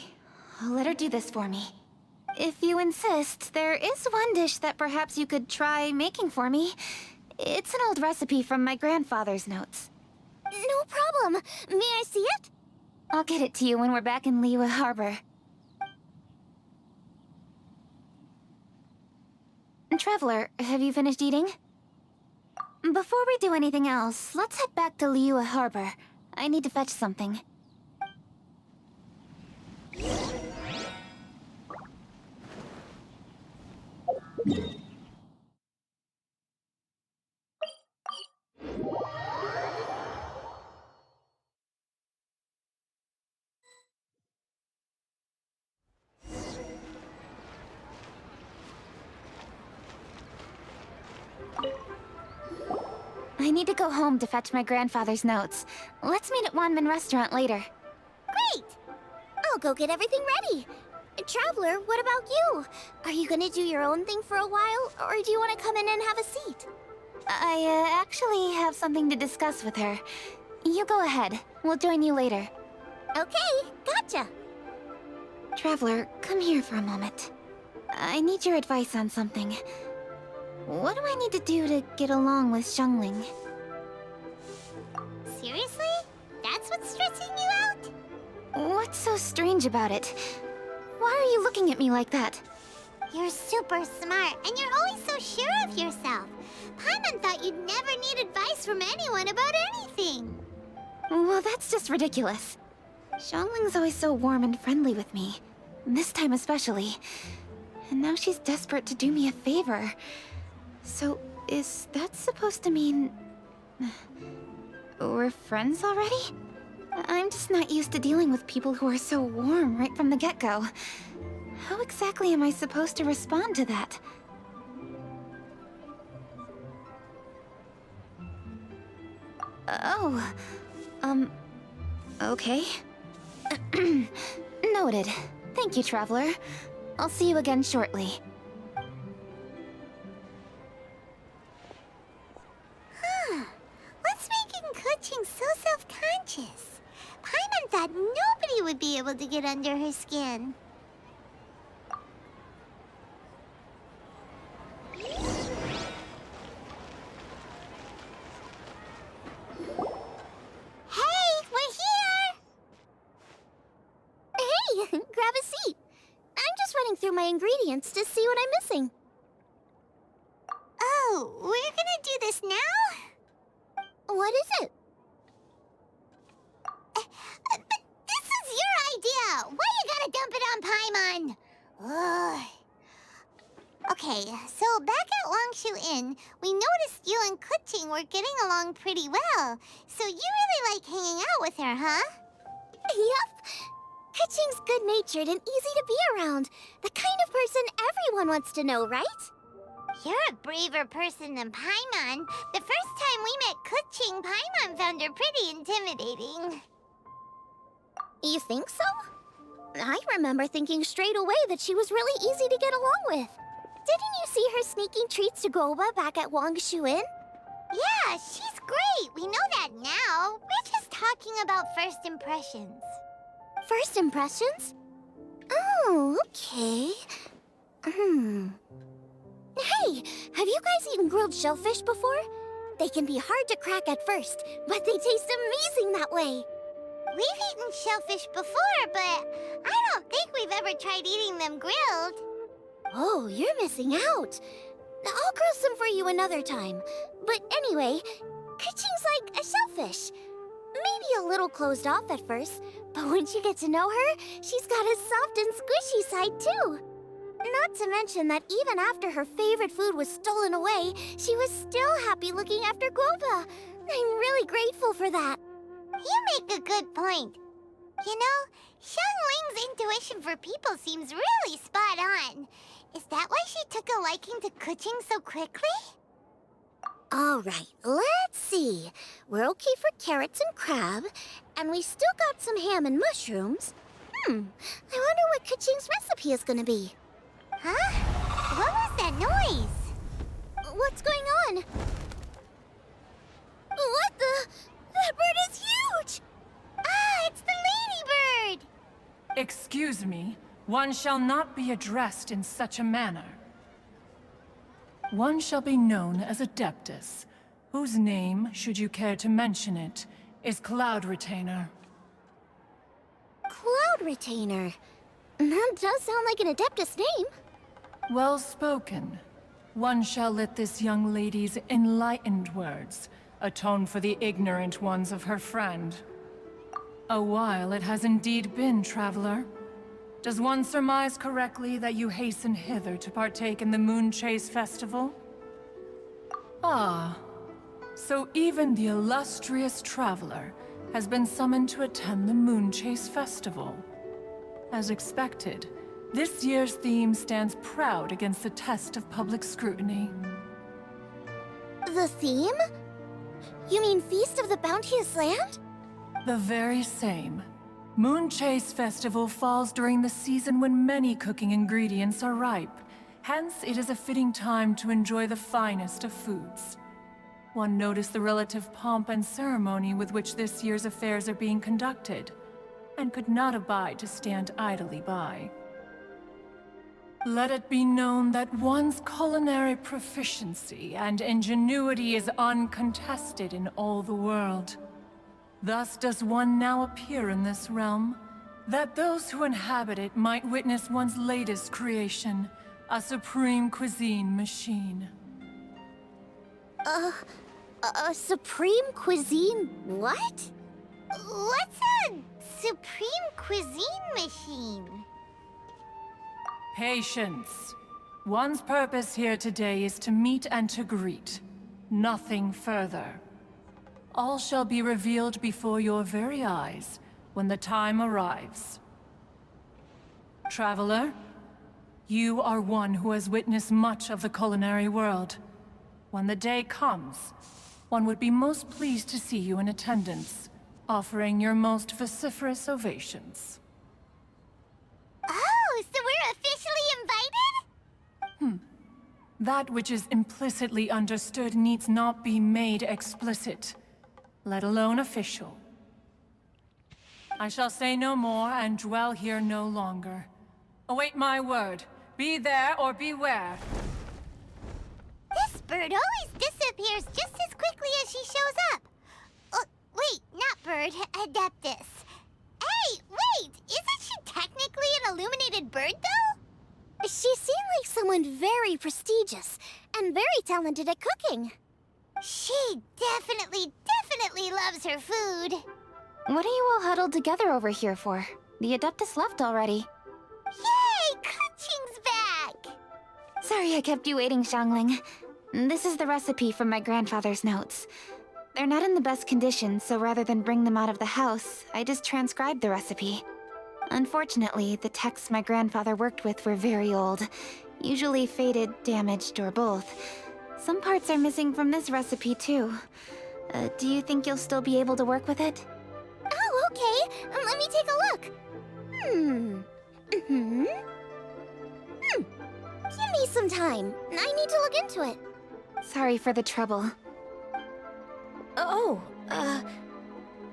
I'll let her do this for me. If you insist, there is one dish that perhaps you could try making for me. It's an old recipe from my grandfather's notes. No problem. May I see it? I'll get it to you when we're back in Liyue Harbor. Traveler, have you finished eating? Before we do anything else, let's head back to Liyue Harbor. I need to fetch something. I need to go home to fetch my grandfather's notes. Let's meet at Wanmin Restaurant later. Great! I'll go get everything ready. Traveler, what about you? Are you gonna do your own thing for a while, or do you want to come in and have a seat? I actually have something to discuss with her. You go ahead. We'll join you later. Okay, gotcha. Traveler, come here for a moment. I need your advice on something. What do I need to do to get along with Xiangling? Seriously? That's what's stressing you out? What's so strange about it? Why are you looking at me like that? You're super smart, and you're always so sure of yourself. Paimon thought you'd never need advice from anyone about anything. Well, that's just ridiculous. Xiangling's always so warm and friendly with me. This time especially. And now she's desperate to do me a favor. So, is that supposed to mean... we're friends already? I'm just not used to dealing with people who are so warm right from the get-go. How exactly am I supposed to respond to that? Oh, okay. Noted. Thank you, Traveler. I'll see you again shortly. What's making Keqing so self-conscious? Paimon thought nobody would be able to get under her skin. through my ingredients to see what I'm missing. Oh, we're gonna do this now? What is it? But this is your idea! Why you gotta dump it on Paimon? Ugh. Okay, so back at Longshu Inn, we noticed you and Keqing were getting along pretty well. So you really like hanging out with her, huh? Yep. Keqing's good-natured and easy to be around. The kind of person everyone wants to know, right? You're a braver person than Paimon. The first time we met Keqing, Paimon found her pretty intimidating. You think so? I remember thinking straight away that she was really easy to get along with. Didn't you see her sneaking treats to Goba back at Longshu Inn? Yeah, she's great. We know that now. We're just talking about first impressions. First impressions? Oh, okay. Hey, have you guys eaten grilled shellfish before? They can be hard to crack at first, but they taste amazing that way. We've eaten shellfish before, but I don't think we've ever tried eating them grilled. Oh, you're missing out. I'll grill some for you another time. But anyway, Keqing's like a shellfish. Maybe a little closed off at first, but once you get to know her, she's got a soft and squishy side too. Not to mention that even after her favorite food was stolen away, she was still happy looking after Goba. I'm really grateful for that. You make a good point. You know, Xiangling's intuition for people seems really spot on. Is that why she took a liking to Keqing so quickly? All right, let's see. We're okay for carrots and crab, and we still got some ham and mushrooms. I wonder what Keqing's recipe is gonna be. Huh? What was that noise? What's going on? What the? That bird is huge! Ah, it's the ladybird! Excuse me, one shall not be addressed in such a manner. One shall be known as Adeptus, whose name, should you care to mention it, is Cloud Retainer. Cloud Retainer. That does sound like an Adeptus name. Well spoken. One shall let this young lady's enlightened words atone for the ignorant ones of her friend. A while it has indeed been, traveler. Does one surmise correctly that you hasten hither to partake in the Moonchase Festival? Ah, so even the illustrious traveler has been summoned to attend the Moonchase Festival. As expected, this year's theme stands proud against the test of public scrutiny. The theme? You mean Feast of the Bounteous Land? The very same. Moonchase Festival falls during the season when many cooking ingredients are ripe. Hence, it is a fitting time to enjoy the finest of foods. One noticed the relative pomp and ceremony with which this year's affairs are being conducted, and could not abide to stand idly by. Let it be known that one's culinary proficiency and ingenuity is uncontested in all the world. Thus does one now appear in this realm, that those who inhabit it might witness one's latest creation, a supreme cuisine machine. A supreme cuisine what? What's a supreme cuisine machine? Patience. One's purpose here today is to meet and to greet. Nothing further. All shall be revealed before your very eyes when the time arrives. Traveler, you are one who has witnessed much of the culinary world. When the day comes, one would be most pleased to see you in attendance, offering your most vociferous ovations. Oh, so we're officially invited? That which is implicitly understood needs not be made explicit, let alone official. I shall say no more and dwell here no longer. Await my word. Be there or beware. This bird always disappears just as quickly as she shows up. Wait, not bird, Adeptus. Hey, wait! Isn't she technically an illuminated bird, though? She seemed like someone very prestigious and very talented at cooking. She definitely loves her food. What are you all huddled together over here for? The Adeptus left already. Yay! Keqing's back! Sorry I kept you waiting, Xiangling. This is the recipe from my grandfather's notes. They're not in the best condition, so rather than bring them out of the house, I just transcribed the recipe. Unfortunately, the texts my grandfather worked with were very old, usually faded, damaged, or both. Some parts are missing from this recipe, too. Do you think you'll still be able to work with it? Oh, okay. Let me take a look. Give me some time. I need to look into it. Sorry for the trouble. Oh,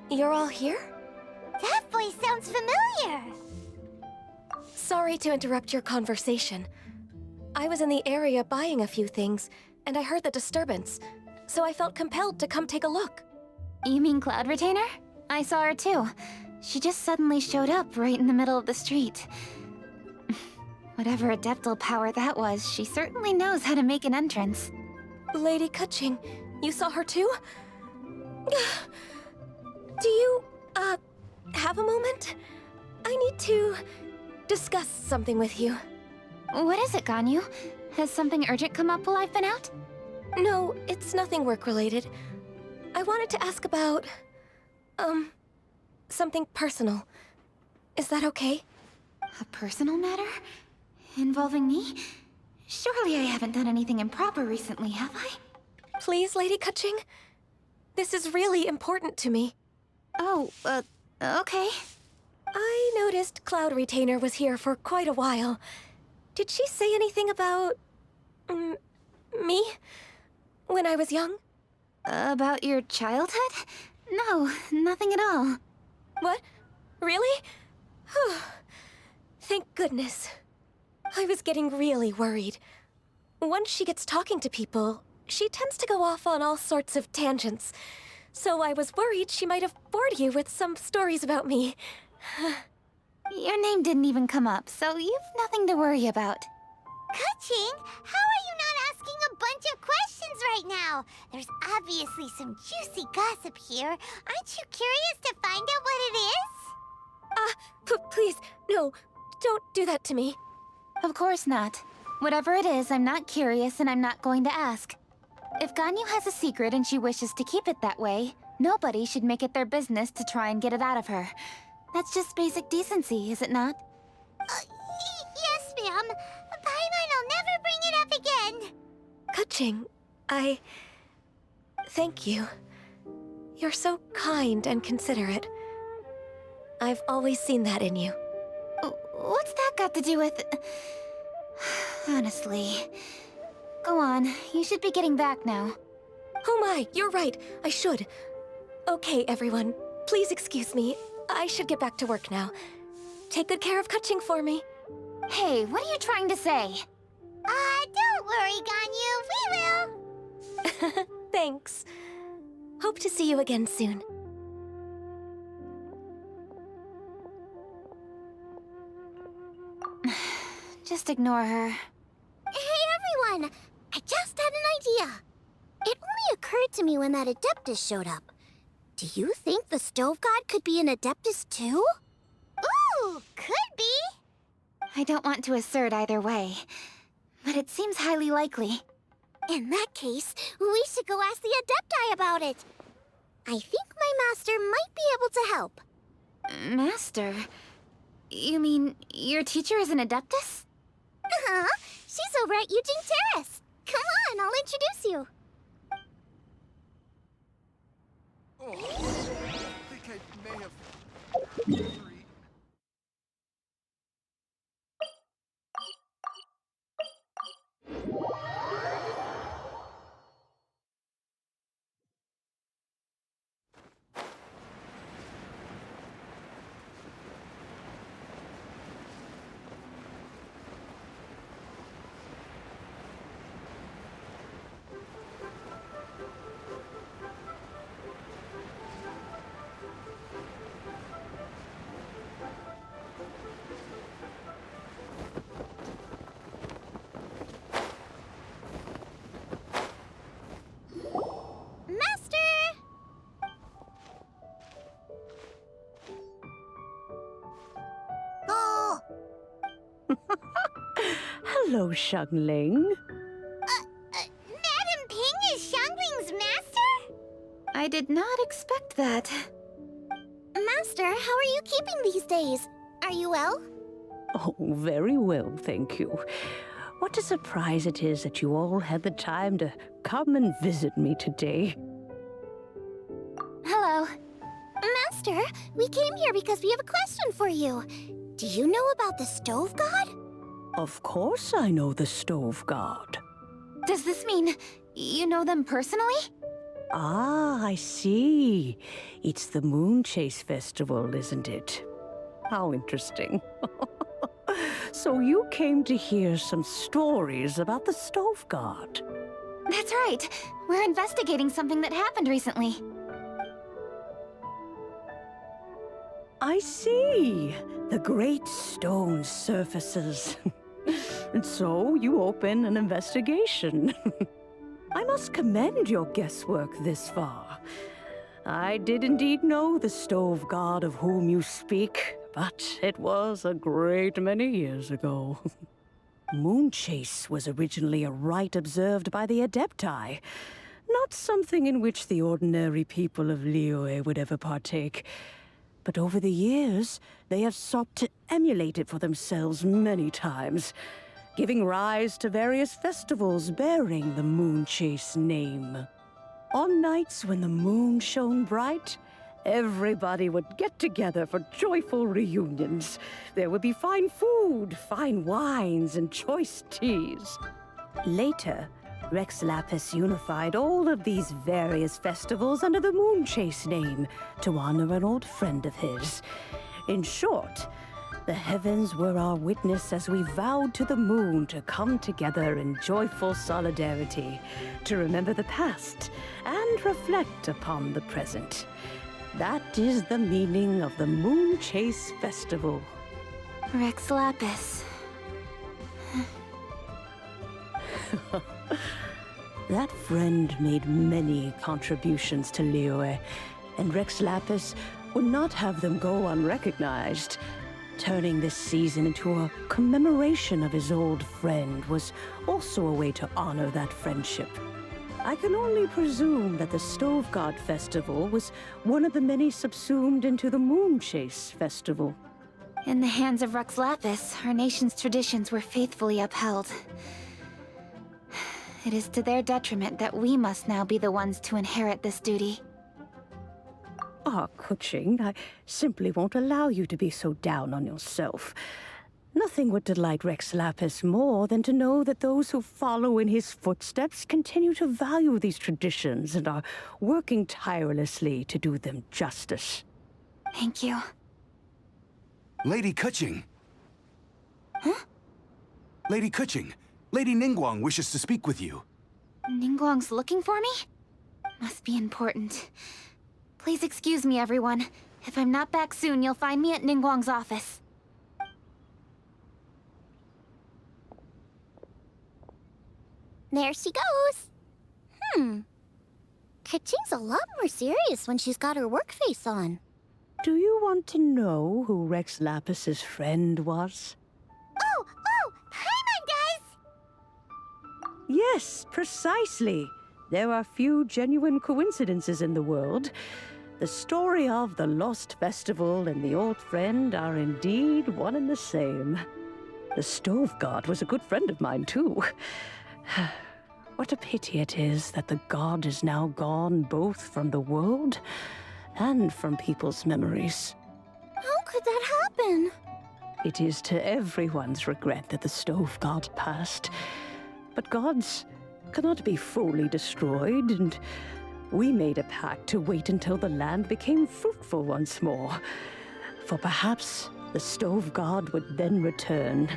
you're all here? That voice sounds familiar. Sorry to interrupt your conversation. I was in the area buying a few things, and I heard the disturbance, so I felt compelled to come take a look. You mean Cloud Retainer? I saw her too. She just suddenly showed up right in the middle of the street. Whatever adeptal power that was, she certainly knows how to make an entrance. Lady Keqing, you saw her too? Do you, have a moment? I need to discuss something with you. What is it, Ganyu? Has something urgent come up while I've been out? No, it's nothing work-related. I wanted to ask about, something personal. Is that okay? A personal matter? Involving me? Surely I haven't done anything improper recently, have I? Please, Lady Keqing? This is really important to me. Oh, okay. I noticed Cloud Retainer was here for quite a while. Did she say anything about... me? When I was young? About your childhood? No, nothing at all. What? Really? Thank goodness. I was getting really worried. Once she gets talking to people, she tends to go off on all sorts of tangents. So I was worried she might have bored you with some stories about me. Your name didn't even come up, so you've nothing to worry about. Keqing, how are you not asking a bunch of questions right now? There's obviously some juicy gossip here. Aren't you curious to find out what it is? Please, no, don't do that to me. Of course not. Whatever it is, I'm not curious and I'm not going to ask. If Ganyu has a secret and she wishes to keep it that way, nobody should make it their business to try and get it out of her. That's just basic decency, is it not? Yes, ma'am. Paimon will never bring it up again. Keqing, thank you. You're so kind and considerate. I've always seen that in you. What's that got to do with... Honestly. Go on, you should be getting back now. Oh my, you're right, I should. Okay, everyone, please excuse me. I should get back to work now. Take good care of Keqing for me. Hey, what are you trying to say? Don't worry, Ganyu, we will. Thanks. Hope to see you again soon. Just ignore her. Hey, everyone! I just had an idea. It only occurred to me when that Adeptus showed up. Do you think the Stove God could be an Adeptus too? Ooh, could be. I don't want to assert either way, but it seems highly likely. In that case, we should go ask the Adepti about it. I think my master might be able to help. Master? You mean your teacher is an Adeptus? Uh-huh. She's over at Yujing Terrace. Come on, I'll introduce you. I think I may have... Hello, Xiangling. Madam Ping is Xiangling's master? I did not expect that. Master, how are you keeping these days? Are you well? Oh, very well, thank you. What a surprise it is that you all had the time to come and visit me today. Hello. Master, we came here because we have a question for you. Do you know about the Stove God? Of course I know the Stove God. Does this mean you know them personally? Ah, I see. It's the Moonchase Festival, isn't it? How interesting. So you came to hear some stories about the Stove God. That's right. We're investigating something that happened recently. I see. The great stone surfaces. And so you open an investigation. I must commend your guesswork this far. I did indeed know the Stove God of whom you speak, but it was a great many years ago. Moonchase was originally a rite observed by the Adepti, not something in which the ordinary people of Liyue would ever partake. But over the years, they have sought to emulate it for themselves many times, giving rise to various festivals bearing the Moonchase name. On nights when the moon shone bright, everybody would get together for joyful reunions. There would be fine food, fine wines, and choice teas. Later, Rex Lapis unified all of these various festivals under the Moonchase name to honor an old friend of his. In short, the heavens were our witness as we vowed to the moon to come together in joyful solidarity, to remember the past and reflect upon the present. That is the meaning of the Moonchase Festival. Rex Lapis. That friend made many contributions to Liyue, and Rex Lapis would not have them go unrecognized. Turning this season into a commemoration of his old friend was also a way to honor that friendship. I can only presume that the Stove God Festival was one of the many subsumed into the Moonchase Festival. In the hands of Rex Lapis, our nation's traditions were faithfully upheld. It is to their detriment that we must now be the ones to inherit this duty. Ah, Keqing, I simply won't allow you to be so down on yourself. Nothing would delight Rex Lapis more than to know that those who follow in his footsteps continue to value these traditions and are working tirelessly to do them justice. Thank you. Lady Keqing! Huh? Lady Keqing, Lady Ningguang wishes to speak with you. Ningguang's looking for me? Must be important. Please excuse me, everyone. If I'm not back soon, you'll find me at Ningguang's office. There she goes. Keqing's a lot more serious when she's got her work face on. Do you want to know who Rex Lapis's friend was? Oh! Hi, my guys! Yes, precisely. There are few genuine coincidences in the world. The story of the Lost Festival and the old friend are indeed one and the same. The Stove God was a good friend of mine, too. What a pity it is that the god is now gone both from the world and from people's memories. How could that happen? It is to everyone's regret that the Stove God passed. But gods cannot be fully destroyed, and we made a pact to wait until the land became fruitful once more. For perhaps the Stove God would then return,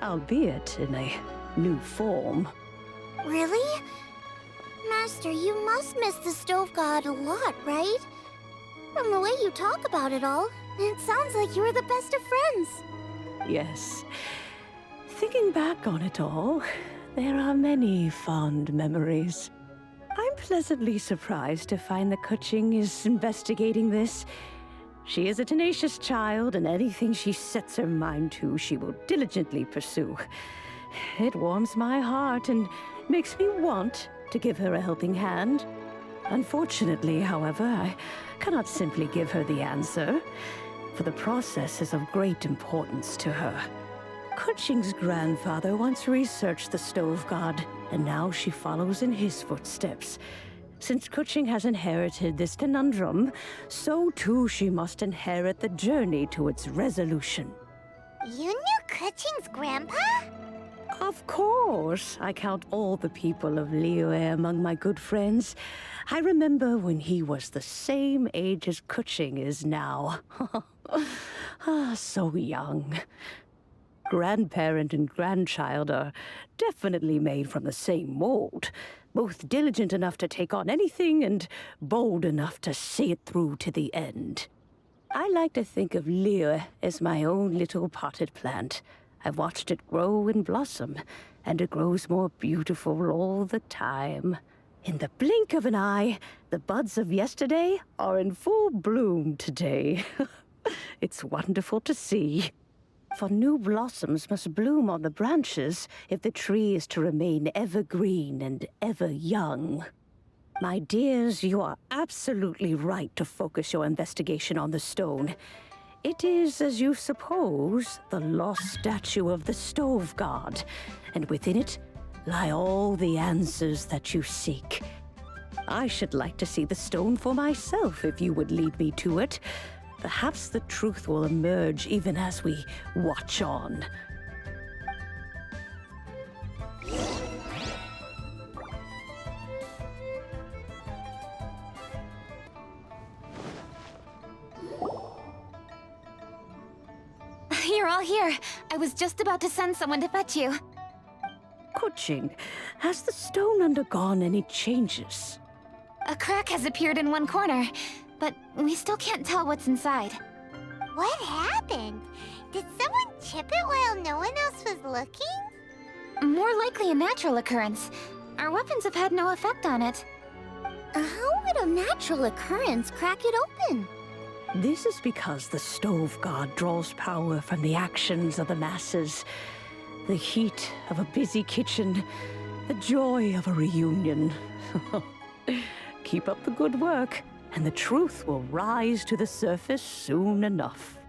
albeit in a new form. Really? Master, you must miss the Stove God a lot, right? From the way you talk about it all, it sounds like you were the best of friends. Yes. Thinking back on it all, there are many fond memories. I'm pleasantly surprised to find that Keqing is investigating this. She is a tenacious child, and anything she sets her mind to, she will diligently pursue. It warms my heart and makes me want to give her a helping hand. Unfortunately, however, I cannot simply give her the answer, for the process is of great importance to her. Keqing's grandfather once researched the stove god, and now she follows in his footsteps. Since Keqing has inherited this conundrum, so too she must inherit the journey to its resolution. You knew Keqing's grandpa? Of course. I count all the people of Liyue among my good friends. I remember when he was the same age as Keqing is now. So young. Grandparent and grandchild are definitely made from the same mold. Both diligent enough to take on anything and bold enough to see it through to the end. I like to think of Liyue as my own little potted plant. I've watched it grow and blossom, and it grows more beautiful all the time. In the blink of an eye, the buds of yesterday are in full bloom today. It's wonderful to see. For new blossoms must bloom on the branches if the tree is to remain evergreen and ever young. My dears, you are absolutely right to focus your investigation on the stone. It is, as you suppose, the lost statue of the stove god, and within it lie all the answers that you seek. I should like to see the stone for myself if you would lead me to it. Perhaps the truth will emerge even as we watch on. You're all here. I was just about to send someone to fetch you. Keqing, has the stone undergone any changes? A crack has appeared in one corner, but we still can't tell what's inside. What happened? Did someone chip it while no one else was looking? More likely a natural occurrence. Our weapons have had no effect on it. How would a natural occurrence crack it open? This is because the stove god draws power from the actions of the masses. The heat of a busy kitchen, the joy of a reunion. Keep up the good work, and the truth will rise to the surface soon enough.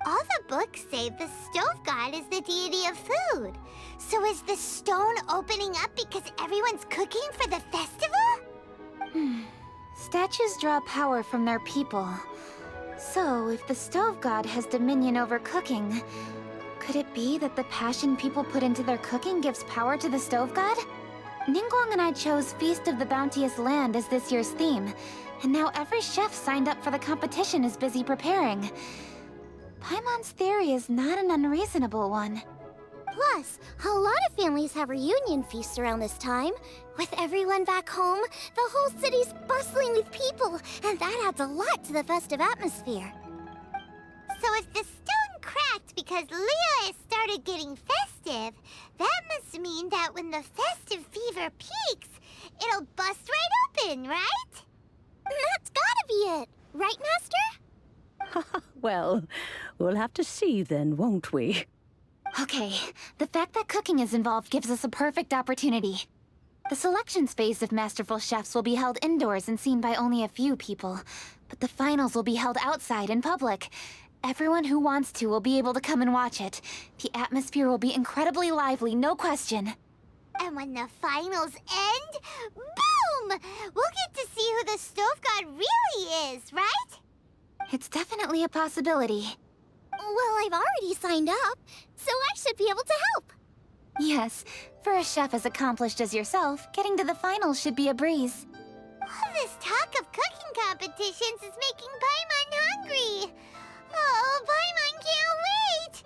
All the books say the stove god is the deity of food. So is the stone opening up because everyone's cooking for the festival? Statues draw power from their people. So, if the stove god has dominion over cooking, could it be that the passion people put into their cooking gives power to the stove god? Ningguang and I chose Feast of the Bounteous Land as this year's theme, and now every chef signed up for the competition is busy preparing. Paimon's theory is not an unreasonable one. Plus, a lot of families have reunion feasts around this time. With everyone back home, the whole city's bustling with people, and that adds a lot to the festive atmosphere. So if the stone cracked because Liyue started getting festive, that must mean that when the festive fever peaks, it'll bust right open, right? That's gotta be it, right, Master? Well, we'll have to see then, won't we? Okay, the fact that cooking is involved gives us a perfect opportunity. The selections phase of Masterful Chefs will be held indoors and seen by only a few people, but the finals will be held outside in public. Everyone who wants to will be able to come and watch it. The atmosphere will be incredibly lively, no question. And when the finals end, boom! We'll get to see who the stove god really is, right? It's definitely a possibility. Well, I've already signed up, so I should be able to help. Yes, for a chef as accomplished as yourself, getting to the finals should be a breeze. All this talk of cooking competitions is making Paimon hungry. Oh, Paimon can't wait!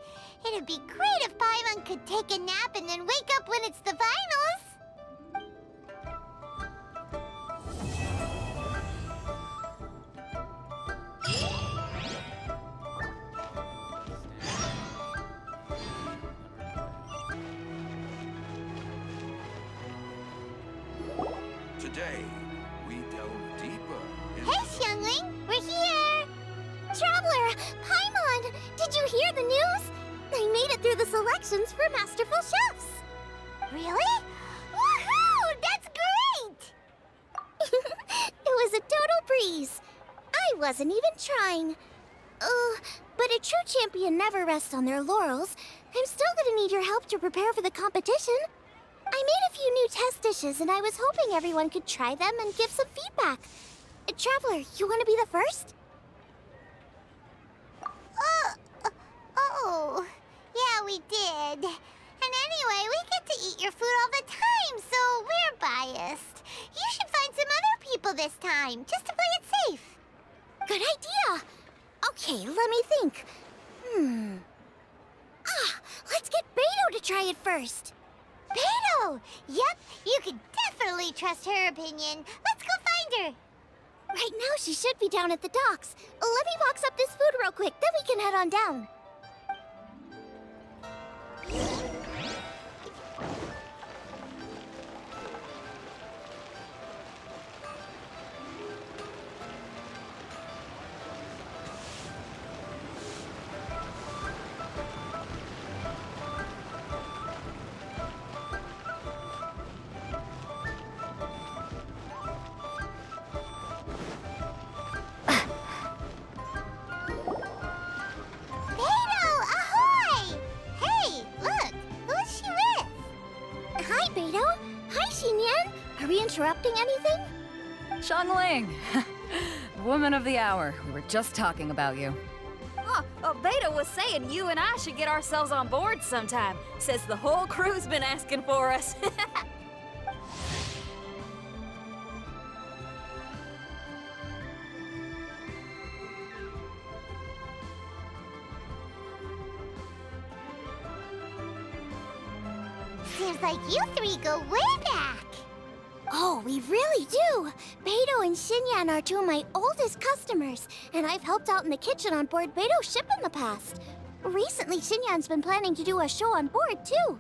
It'd be great if Paimon could take a nap and then wake up when it's the finals. Today, we delve deeper Hey, Xiangling, we're here! Traveler, selections for Masterful chefs. Really? Woohoo! That's great! It was a total breeze. I wasn't even trying. But a true champion never rests on their laurels. I'm still gonna need your help to prepare for the competition. I made a few new test dishes, and I was hoping everyone could try them and give some feedback. Traveler, you want to be the first? Oh, yeah, we did. And anyway, we get to eat your food all the time, so we're biased. You should find some other people this time, just to play it safe. Good idea. Okay, let me think. Let's get Beto to try it first. Beto! Yep, you can definitely trust her opinion. Let's go find her. Right now, she should be down at the docks. Let me box up this food real quick, then we can head on down. Interrupting anything? Xiangling! Woman of the hour. We were just talking about you. Beta was saying you and I should get ourselves on board sometime. Says the whole crew's been asking for us. Seems like you three go way back. Oh, we really do! Beto and Xinyan are two of my oldest customers, and I've helped out in the kitchen on board Beto's ship in the past. Recently, Xinyan's been planning to do a show on board, too.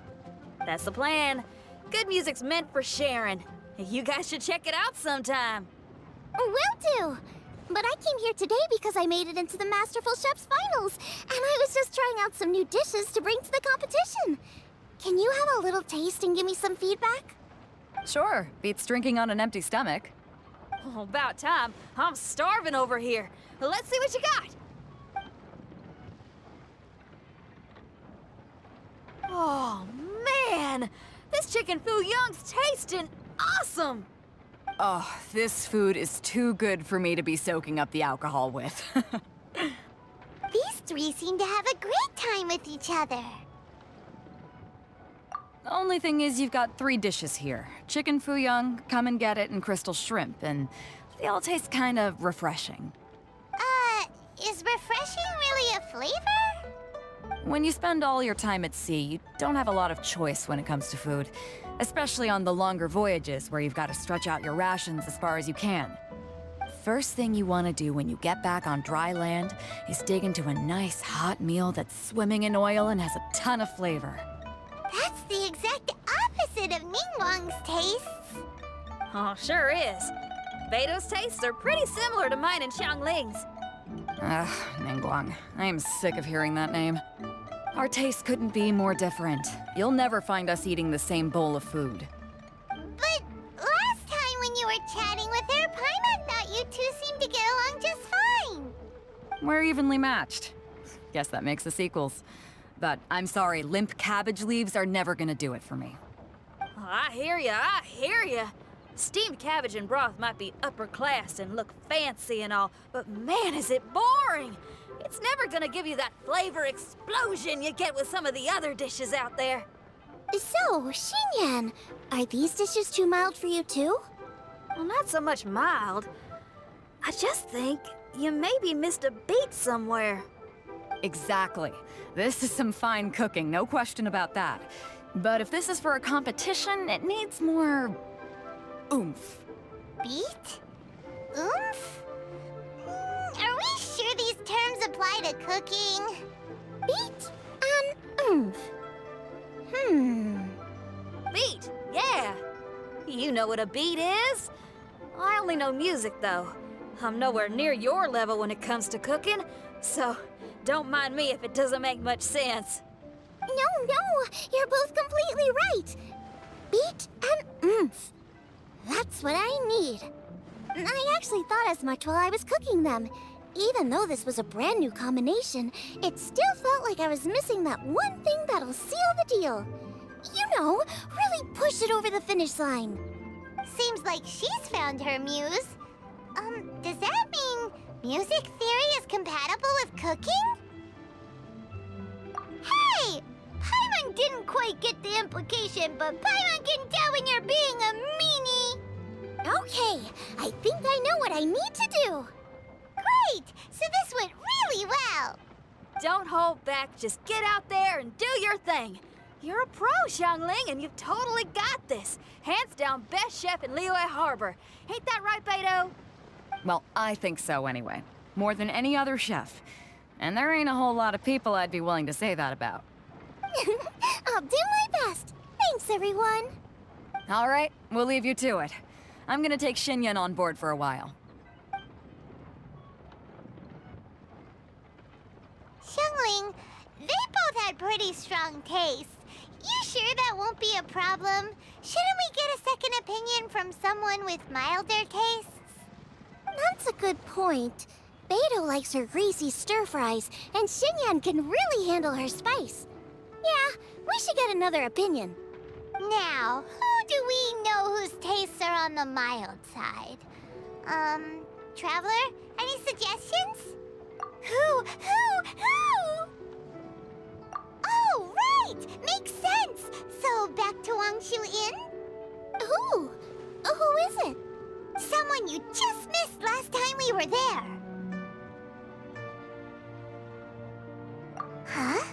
That's the plan. Good music's meant for sharing. You guys should check it out sometime. Will do! But I came here today because I made it into the Masterful Chef's finals, and I was just trying out some new dishes to bring to the competition. Can you have a little taste and give me some feedback? Sure, beats drinking on an empty stomach. Oh, about time. I'm starving over here. Let's see what you got. Oh, man! This chicken foo young's tasting awesome! Oh, this food is too good for me to be soaking up the alcohol with. These three seem to have a great time with each other. The only thing is you've got 3 dishes here. Chicken foo young, come and get it, and crystal shrimp, and they all taste kind of refreshing. Is refreshing really a flavor? When you spend all your time at sea, you don't have a lot of choice when it comes to food, especially on the longer voyages where you've got to stretch out your rations as far as you can. First thing you want to do when you get back on dry land is dig into a nice hot meal that's swimming in oil and has a ton of flavor. That's the exact opposite of Ningguang's tastes. Oh, sure is. Beto's tastes are pretty similar to mine and Xiangling's. Ugh, Ningguang. I am sick of hearing that name. Our tastes couldn't be more different. You'll never find us eating the same bowl of food. But last time when you were chatting with her, Paimon thought you two seemed to get along just fine. We're evenly matched. Guess that makes us equals. But I'm sorry, limp cabbage leaves are never gonna do it for me. Oh, I hear ya. Steamed cabbage and broth might be upper class and look fancy and all, but man, is it boring! It's never gonna give you that flavor explosion you get with some of the other dishes out there. So, Xinyan, are these dishes too mild for you too? Well, not so much mild. I just think you maybe missed a beat somewhere. Exactly. This is some fine cooking, no question about that. But if this is for a competition, it needs more oomph. Beat? Oomph? Are we sure these terms apply to cooking? Beat and oomph. Beat, yeah. You know what a beat is? I only know music, though. I'm nowhere near your level when it comes to cooking, so don't mind me if it doesn't make much sense. No, you're both completely right. Beat and oomph. That's what I need. I actually thought as much while I was cooking them. Even though this was a brand new combination, it still felt like I was missing that one thing that'll seal the deal. You know, really push it over the finish line. Seems like she's found her muse. Does that mean music theory is compatible with cooking? Hey! Paimon didn't quite get the implication, but Paimon can tell when you're being a meanie. Okay, I think I know what I need to do. Great! So this went really well. Don't hold back. Just get out there and do your thing. You're a pro, Xiangling, and you've totally got this. Hands down, best chef in Liyue Harbor. Ain't that right, Beto? Well, I think so anyway. More than any other chef. And there ain't a whole lot of people I'd be willing to say that about. I'll do my best. Thanks, everyone. All right, we'll leave you to it. I'm gonna take Xinyan on board for a while. Xiangling, they both had pretty strong tastes. You sure that won't be a problem? Shouldn't we get a second opinion from someone with milder tastes? That's a good point. Beto likes her greasy stir-fries, and Xinyan can really handle her spice. Yeah, we should get another opinion. Now, who do we know whose tastes are on the mild side? Traveler, any suggestions? Who? Oh, right! Makes sense! So, back to Wangshu Inn? Who? Who is it? Someone you just missed last time we were there. Huh?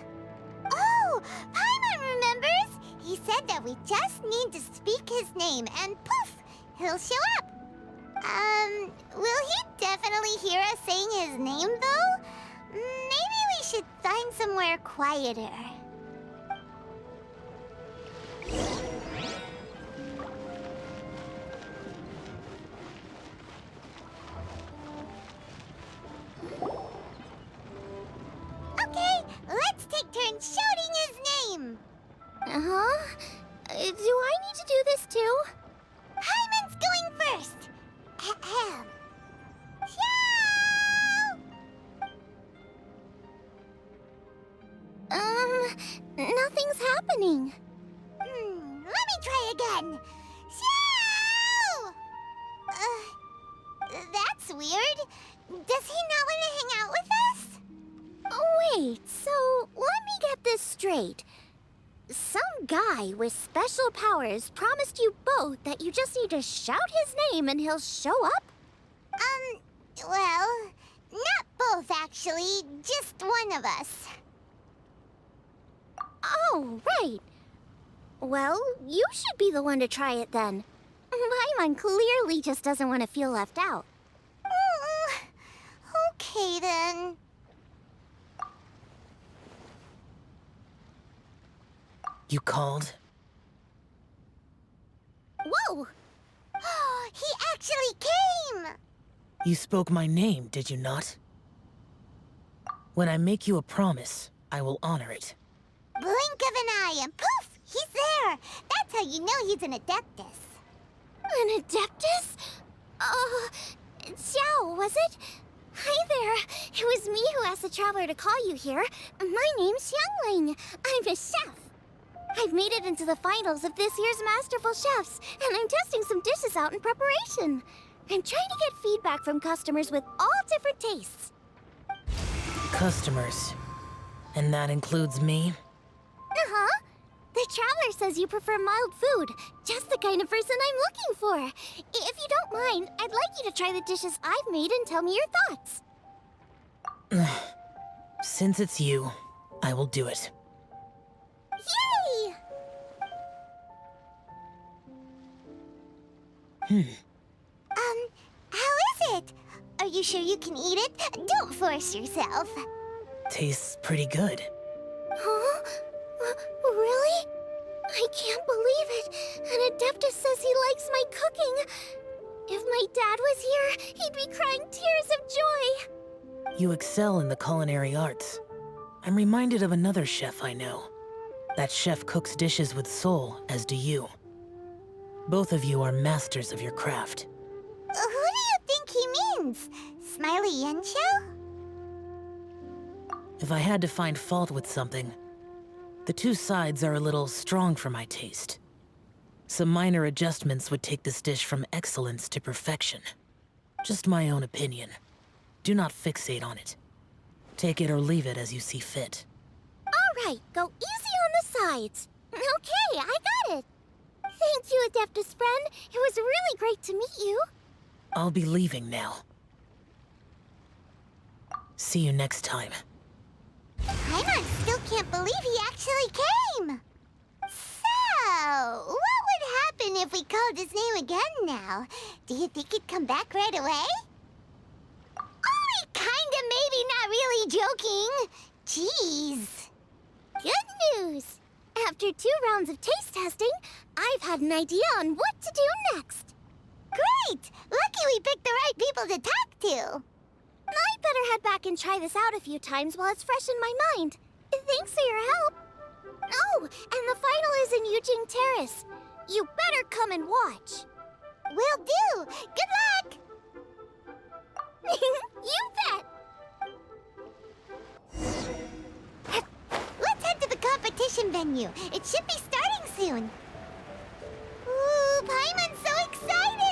Oh, Paimon remembers! He said that we just need to speak his name and poof, he'll show up. Will he definitely hear us saying his name though? Maybe we should find somewhere quieter. Okay, let's take turns shouting his name. Uh-huh. Do I need to do this too? Paimon's going first. Ahem. Nothing's happening. Let me try again. That's weird. Does he not want to hang out with us? Oh, wait, so let me get this straight. Some guy with special powers promised you both that you just need to shout his name and he'll show up? Well, not both actually, just one of us. Oh, right. Well, you should be the one to try it then. Paimon clearly just doesn't want to feel left out. Okay then. You called? Whoa! He actually came! You spoke my name, did you not? When I make you a promise, I will honor it. Blink of an eye and poof! He's there! That's how you know he's an Adeptus. An Adeptus? Xiao, was it? Hi there. It was me who asked the Traveler to call you here. My name's Xiangling. I'm a chef. I've made it into the finals of this year's Masterful Chefs, and I'm testing some dishes out in preparation. I'm trying to get feedback from customers with all different tastes. Customers. And that includes me? Uh-huh. The Traveler says you prefer mild food. Just the kind of person I'm looking for. If you don't mind, I'd like you to try the dishes I've made and tell me your thoughts. Since it's you, I will do it. Yay! How is it? Are you sure you can eat it? Don't force yourself. Tastes pretty good. Huh? Really? I can't believe it. An Adeptus says he likes my cooking. If my dad was here, he'd be crying tears of joy. You excel in the culinary arts. I'm reminded of another chef I know. That chef cooks dishes with soul, as do you. Both of you are masters of your craft. Who do you think he means? Smiley Yanxiao? If I had to find fault with something, the two sides are a little strong for my taste. Some minor adjustments would take this dish from excellence to perfection. Just my own opinion. Do not fixate on it. Take it or leave it as you see fit. All right, go easy on the sides. Okay, I got it. Thank you, Adeptus friend. It was really great to meet you. I'll be leaving now. See you next time. Paimon still can't believe he actually came! So, what would happen if we called his name again now? Do you think he'd come back right away? Oh, kinda, maybe not really joking. Jeez. Good news! After 2 rounds of taste testing, I've had an idea on what to do next. Great! Lucky we picked the right people to talk to. I'd better head back and try this out a few times while it's fresh in my mind. Thanks for your help. Oh, and the final is in Yujing Terrace. You better come and watch. Will do. Good luck. You bet. Let's head to the competition venue. It should be starting soon. Ooh, Paimon's so excited!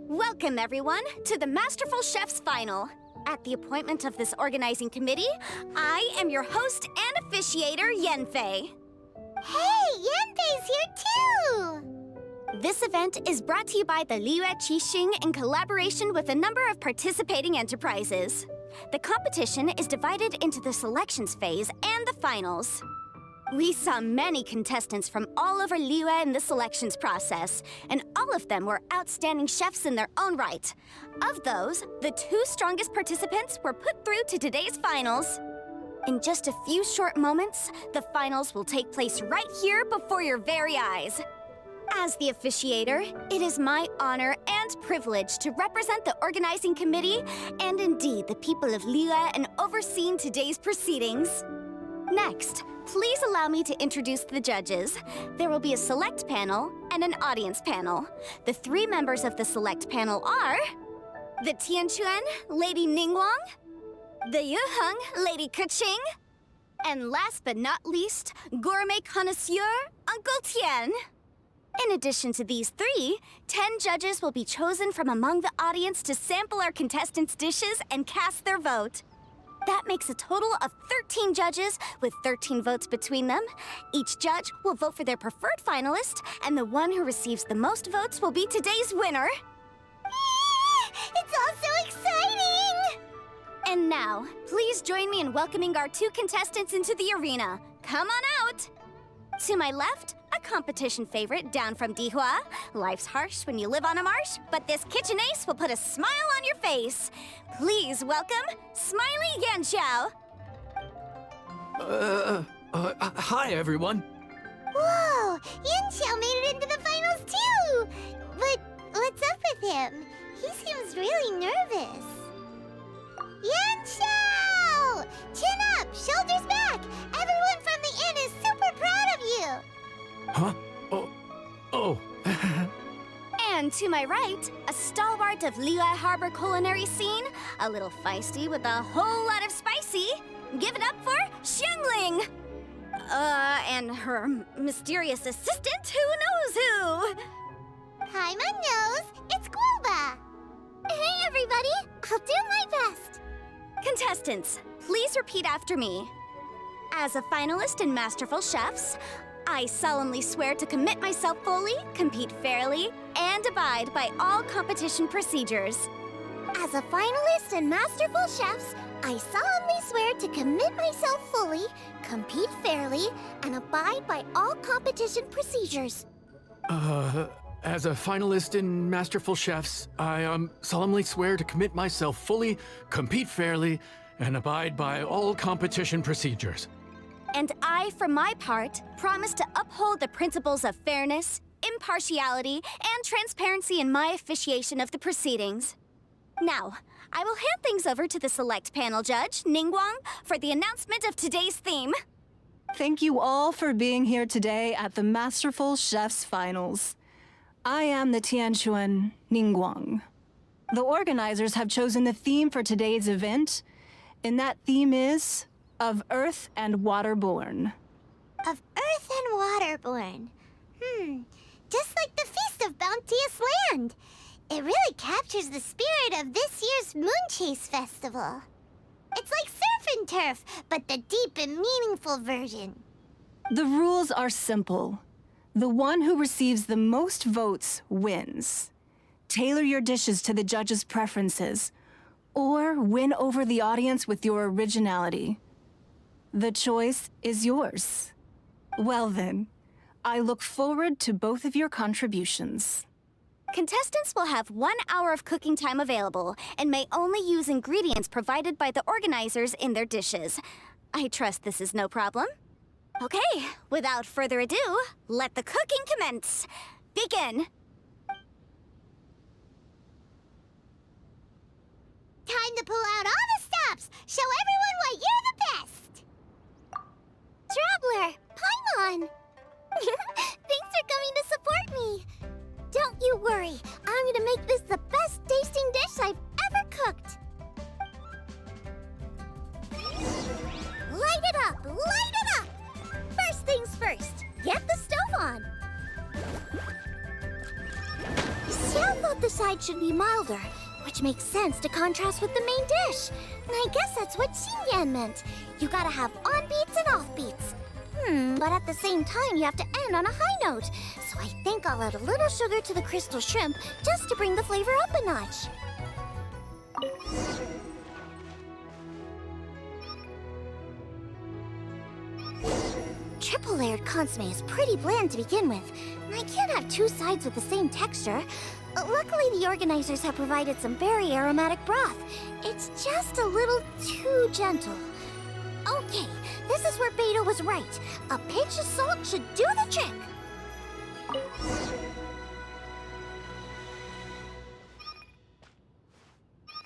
Welcome, everyone, to the Masterful Chef's Final. At the appointment of this organizing committee, I am your host and officiator, Yanfei. Hey, Yanfei's here too! This event is brought to you by the Liyue Keqing in collaboration with a number of participating enterprises. The competition is divided into the selections phase and the finals. We saw many contestants from all over Liyue in the selections process, and all of them were outstanding chefs in their own right. Of those, the 2 strongest participants were put through to today's finals. In just a few short moments, the finals will take place right here before your very eyes. As the officiator, it is my honor and privilege to represent the organizing committee and indeed the people of Liyue in overseeing today's proceedings. Next, please allow me to introduce the judges. There will be a select panel and an audience panel. The 3 members of the select panel are the Tianquan, Lady Ningguang, the Yuheng, Lady Keqing, and last but not least, gourmet connoisseur, Uncle Tian. In addition to these 3, 10 judges will be chosen from among the audience to sample our contestants' dishes and cast their vote. That makes a total of 13 judges, with 13 votes between them. Each judge will vote for their preferred finalist, and the one who receives the most votes will be today's winner. It's all so exciting! And now, please join me in welcoming our 2 contestants into the arena. Come on out! To my left, a competition favorite down from Dihua. Life's harsh when you live on a marsh, but this kitchen ace will put a smile on your face. Please welcome Smiley Yanxiao. Hi, everyone. Whoa, Yanxiao made it into the finals too! But what's up with him? He seems really nervous. Yanxiao! Chin up, shoulders back! Everyone from the inn is super proud of you! Huh? Oh. And to my right, a stalwart of Liyue Harbor culinary scene, a little feisty with a whole lot of spicy. Give it up for Xiangling! And her mysterious assistant, who knows who? Paimon knows, it's Guoba! Hey everybody, I'll do my best. Contestants, please repeat after me. As a finalist in Masterful Chefs, I solemnly swear to commit myself fully, compete fairly, and abide by all competition procedures. As a finalist in Masterful Chefs, I solemnly swear to commit myself fully, compete fairly, and abide by all competition procedures. As a finalist in Masterful Chefs, I solemnly swear to commit myself fully, compete fairly, and abide by all competition procedures. And I, for my part, promise to uphold the principles of fairness, impartiality, and transparency in my officiation of the proceedings. Now, I will hand things over to the select panel judge, Ningguang, for the announcement of today's theme. Thank you all for being here today at the Masterful Chef's Finals. I am the Tianquan Ningguang. The organizers have chosen the theme for today's event, and that theme is Of Earth and Waterborn. Of Earth and Waterborn. Just like the Feast of Bounteous Land. It really captures the spirit of this year's Moonchase Festival. It's like surf and turf, but the deep and meaningful version. The rules are simple. The one who receives the most votes wins. Tailor your dishes to the judges' preferences, or win over the audience with your originality. The choice is yours. Well then, I look forward to both of your contributions. Contestants will have 1 hour of cooking time available and may only use ingredients provided by the organizers in their dishes. I trust this is no problem. Okay, without further ado, let the cooking commence. Begin. Time to pull out all the stops. Show everyone why you're the best. Traveler, Paimon! Thanks for coming to support me. Don't you worry. I'm gonna make this the best tasting dish I've ever cooked. Light it up! Light it up! First things first, get the stove on. Xiao thought the side should be milder, which makes sense to contrast with the main dish. And I guess that's what Xinyan meant. You gotta have on-beats and off-beats. But at the same time, you have to end on a high note. So I think I'll add a little sugar to the crystal shrimp just to bring the flavor up a notch. Triple-layered consomme is pretty bland to begin with, and I can't have two sides with the same texture. Luckily, the organizers have provided some very aromatic broth. It's just a little too gentle. Okay, this is where Beto was right. A pinch of salt should do the trick.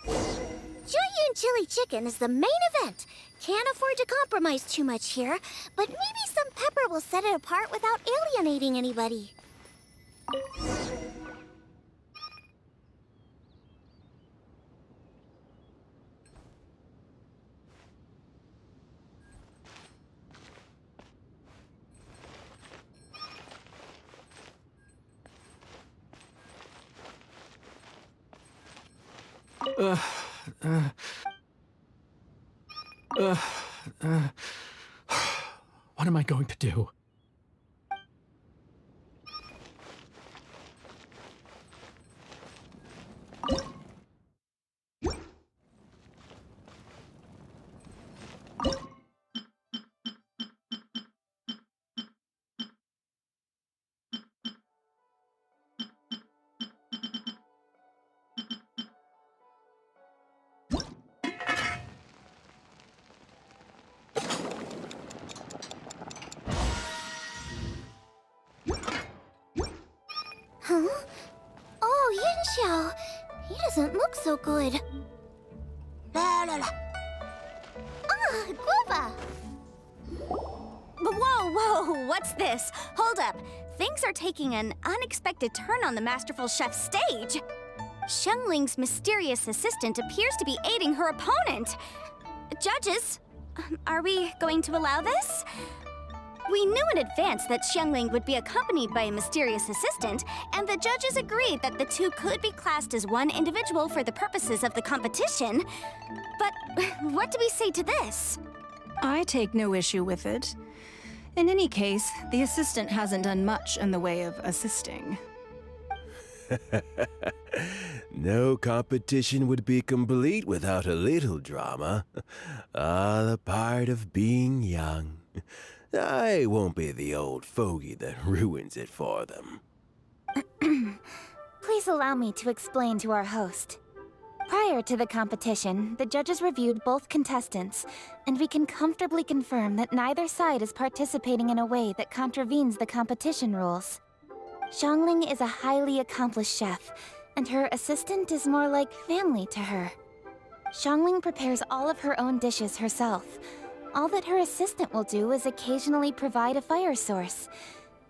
Jueyun chili chicken is the main event. Can't afford to compromise too much here, but maybe some pepper will set it apart without alienating anybody. What am I going to do? Huh? Oh, Yunxiao. He doesn't look so good. La la la. Ah, guava. Whoa, what's this? Hold up. Things are taking an unexpected turn on the Masterful Chef's stage. Xiangling's mysterious assistant appears to be aiding her opponent. Judges, are we going to allow this? We knew in advance that Xiangling would be accompanied by a mysterious assistant, and the judges agreed that the two could be classed as one individual for the purposes of the competition. But what do we say to this? I take no issue with it. In any case, the assistant hasn't done much in the way of assisting. No competition would be complete without a little drama. All a part of being young. I won't be the old fogey that ruins it for them. Please allow me to explain to our host. Prior to the competition, the judges reviewed both contestants, and we can comfortably confirm that neither side is participating in a way that contravenes the competition rules. Xiangling is a highly accomplished chef, and her assistant is more like family to her. Xiangling prepares all of her own dishes herself. All that her assistant will do is occasionally provide a fire source.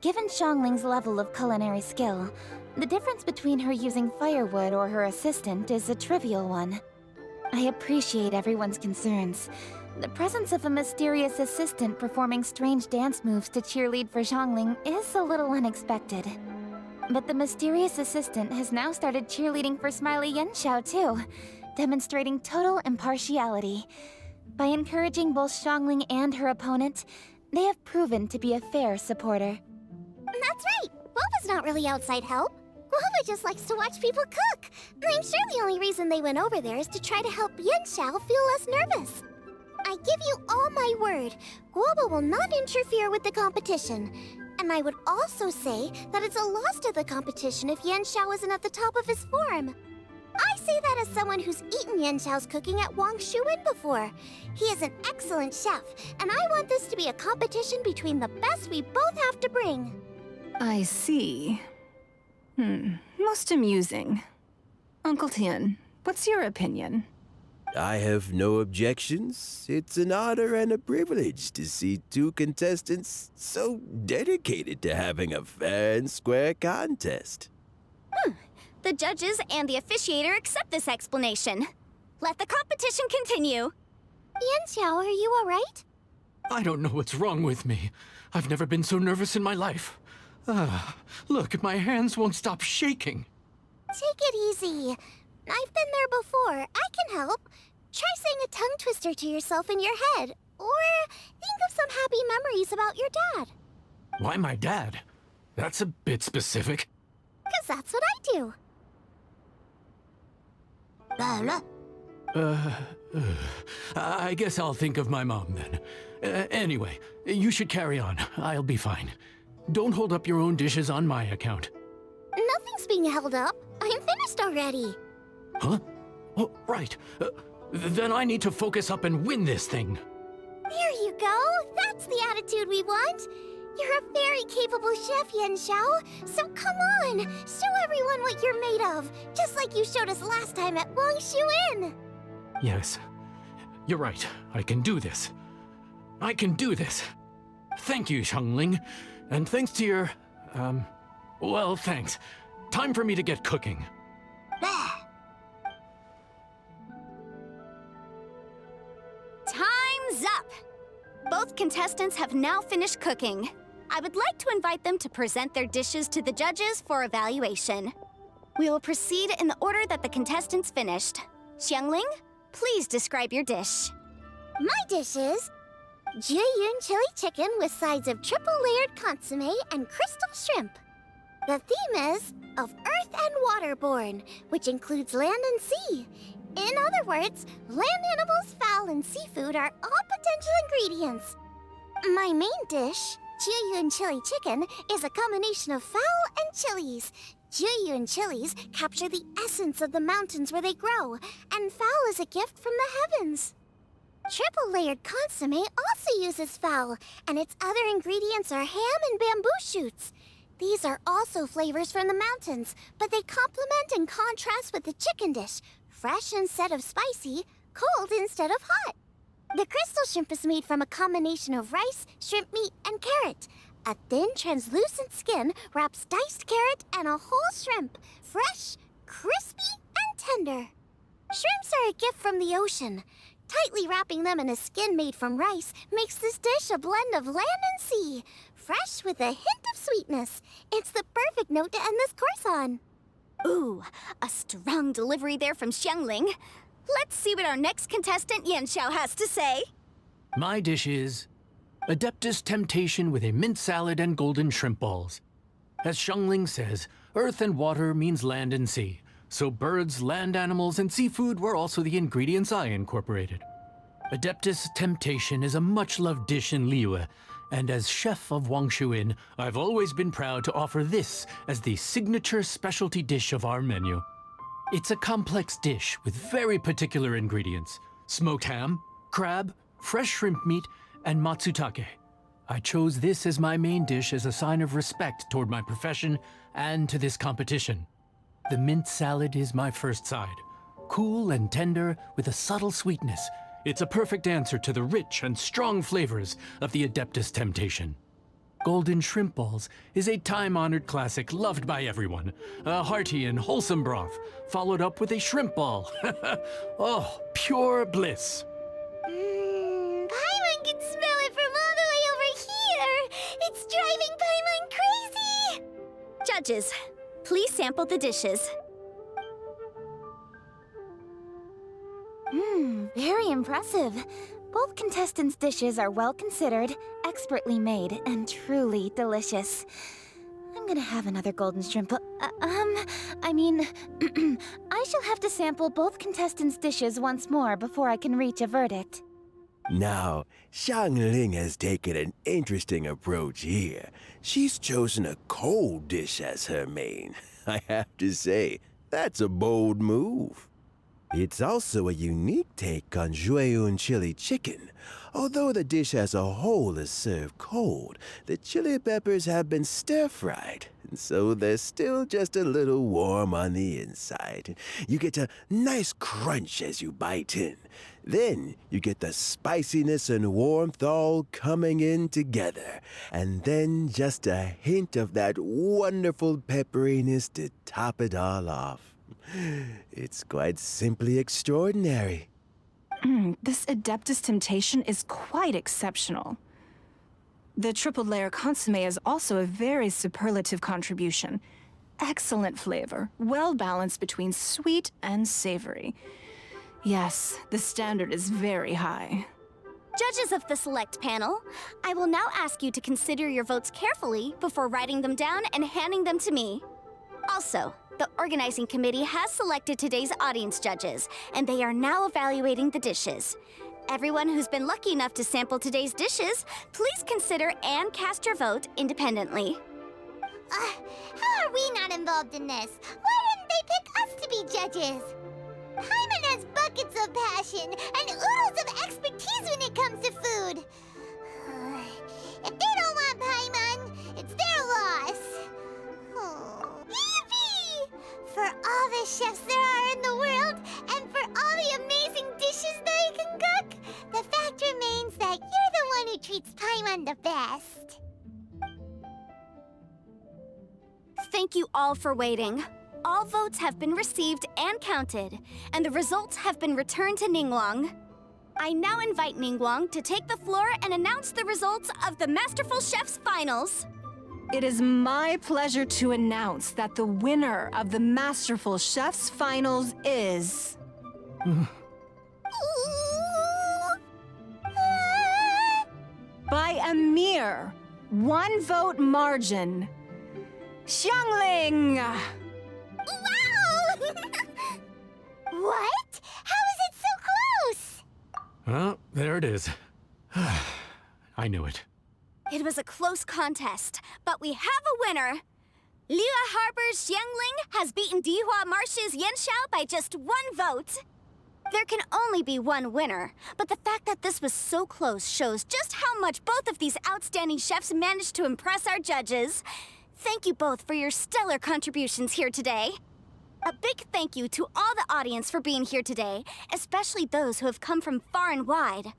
Given Xiangling's level of culinary skill, the difference between her using firewood or her assistant is a trivial one. I appreciate everyone's concerns. The presence of a mysterious assistant performing strange dance moves to cheerlead for Xiangling is a little unexpected. But the mysterious assistant has now started cheerleading for Smiley Yanxiao too, demonstrating total impartiality. By encouraging both Xiangling and her opponent, they have proven to be a fair supporter. That's right! Guoba's not really outside help. Guoba just likes to watch people cook. I'm sure the only reason they went over there is to try to help Yanxiao feel less nervous. I give you all my word, Guoba will not interfere with the competition. And I would also say that it's a loss to the competition if Yanxiao isn't at the top of his form. I say that as someone who's eaten Yanxiao's cooking at Wangshuin before. He is an excellent chef, and I want this to be a competition between the best we both have to bring. I see. Most amusing. Uncle Tian, what's your opinion? I have no objections. It's an honor and a privilege to see two contestants so dedicated to having a fair and square contest. The judges and the officiator accept this explanation. Let the competition continue. Yanxiao, are you alright? I don't know what's wrong with me. I've never been so nervous in my life. Look, my hands won't stop shaking. Take it easy. I've been there before. I can help. Try saying a tongue twister to yourself in your head. Or think of some happy memories about your dad. Why my dad? That's a bit specific. 'Cause that's what I do. I guess I'll think of my mom then. Anyway, you should carry on. I'll be fine. Don't hold up your own dishes on my account. Nothing's being held up. I'm finished already. Huh? Oh, right. Then I need to focus up and win this thing. There you go. That's the attitude we want. You're a very capable chef, Yanxiao. So come on, show everyone what you're made of, just like you showed us last time at Wangshuin. Yes, you're right. I can do this. I can do this. Thank you, Xiangling. And thanks to your, well, thanks. Time for me to get cooking. Time's up! Both contestants have now finished cooking. I would like to invite them to present their dishes to the judges for evaluation. We will proceed in the order that the contestants finished. Xiangling, please describe your dish. My dish is Jiyun chili chicken with sides of triple-layered consommé and crystal shrimp. The theme is of earth and waterborne, which includes land and sea. In other words, land animals, fowl, and seafood are all potential ingredients. My main dish, Jiyun chili chicken, is a combination of fowl and chilies. Jiyun chilies capture the essence of the mountains where they grow, and fowl is a gift from the heavens. Triple-layered consommé also uses fowl, and its other ingredients are ham and bamboo shoots. These are also flavors from the mountains, but they complement and contrast with the chicken dish, fresh instead of spicy, cold instead of hot. The crystal shrimp is made from a combination of rice, shrimp meat, and carrot. A thin, translucent skin wraps diced carrot and a whole shrimp, fresh, crispy, and tender. Shrimps are a gift from the ocean. Tightly wrapping them in a skin made from rice makes this dish a blend of land and sea, fresh with a hint of sweetness. It's the perfect note to end this course on. Ooh, a strong delivery there from Xiangling. Let's see what our next contestant Yanxiao has to say. My dish is Adeptus Temptation with a mint salad and golden shrimp balls. As Xiangling says, earth and water means land and sea. So birds, land animals, and seafood were also the ingredients I incorporated. Adeptus Temptation is a much-loved dish in Liyue, and as chef of Wangshuin, I've always been proud to offer this as the signature specialty dish of our menu. It's a complex dish with very particular ingredients: smoked ham, crab, fresh shrimp meat, and matsutake. I chose this as my main dish as a sign of respect toward my profession and to this competition. The mint salad is my first side. Cool and tender with a subtle sweetness. It's a perfect answer to the rich and strong flavors of the Adeptus Temptation. Golden shrimp balls is a time-honored classic loved by everyone. A hearty and wholesome broth, followed up with a shrimp ball. Oh, pure bliss. Paimon can smell it from all the way over here! It's driving Paimon crazy! Judges, please sample the dishes. Very impressive. Both contestants' dishes are well considered, expertly made, and truly delicious. I'm gonna have another golden shrimp. I shall have to sample both contestants' dishes once more before I can reach a verdict. Now, Xiangling has taken an interesting approach here. She's chosen a cold dish as her main. I have to say, that's a bold move. It's also a unique take on Jueyun chili chicken. Although the dish as a whole is served cold, the chili peppers have been stir-fried, and so they're still just a little warm on the inside. You get a nice crunch as you bite in. Then you get the spiciness and warmth all coming in together, and then just a hint of that wonderful pepperiness to top it all off. It's quite simply extraordinary. This Adeptus Temptation is quite exceptional. The triple layer consomme is also a very superlative contribution. Excellent flavor, well balanced between sweet and savory. Yes, the standard is very high. Judges of the select panel, I will now ask you to consider your votes carefully before writing them down and handing them to me. Also, the organizing committee has selected today's audience judges, and they are now evaluating the dishes. Everyone who's been lucky enough to sample today's dishes, please consider and cast your vote independently. How are we not involved in this? Why didn't they pick us to be judges? Paimon has buckets of passion and oodles of expertise when it comes to food. If they don't want Paimon, it's their loss. Yippee! For all the chefs there are in the world, and for all the amazing dishes they can cook, the fact remains that you're the one who treats Paimon the best. Thank you all for waiting. All votes have been received and counted, and the results have been returned to Ningguang. I now invite Ningguang to take the floor and announce the results of the Masterful Chef's Finals. It is my pleasure to announce that the winner of the Masterful Chef's Finals is... by a mere 1 vote margin, Xiangling! Wow! What? How is it so close? Well, there it is. I knew it. It was a close contest, but we have a winner. Liyue Harbor's Xiangling has beaten Dihua Marsh's Yanxiao by just 1 vote. There can only be one winner, but the fact that this was so close shows just how much both of these outstanding chefs managed to impress our judges. Thank you both for your stellar contributions here today. A big thank you to all the audience for being here today, especially those who have come from far and wide.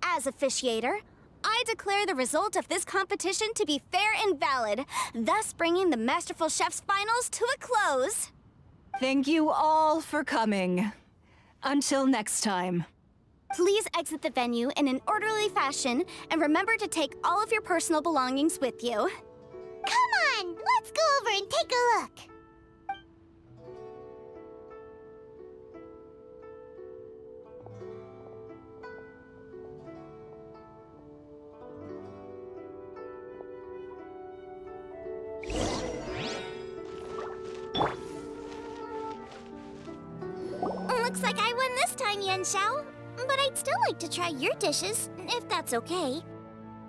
As officiator, I declare the result of this competition to be fair and valid, thus bringing the Masterful Chef's Finals to a close. Thank you all for coming. Until next time. Please exit the venue in an orderly fashion, and remember to take all of your personal belongings with you. Come on, let's go over and take a look. Looks like I won this time, Yanxiao. But I'd still like to try your dishes, if that's okay.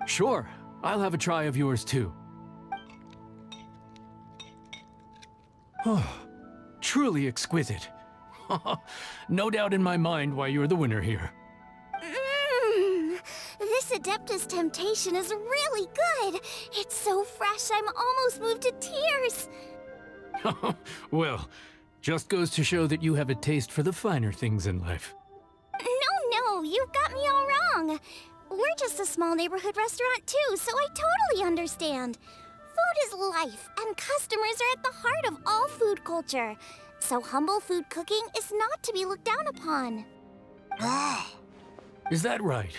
Sure, I'll have a try of yours too. Oh, truly exquisite. No doubt in my mind why you're the winner here. This Adeptus Temptation is really good. It's so fresh, I'm almost moved to tears. Well, just goes to show that you have a taste for the finer things in life. No, you've got me all wrong. We're just a small neighborhood restaurant too, so I totally understand. Food is life, and customers are at the heart of all food culture. So humble food cooking is not to be looked down upon. Is that right?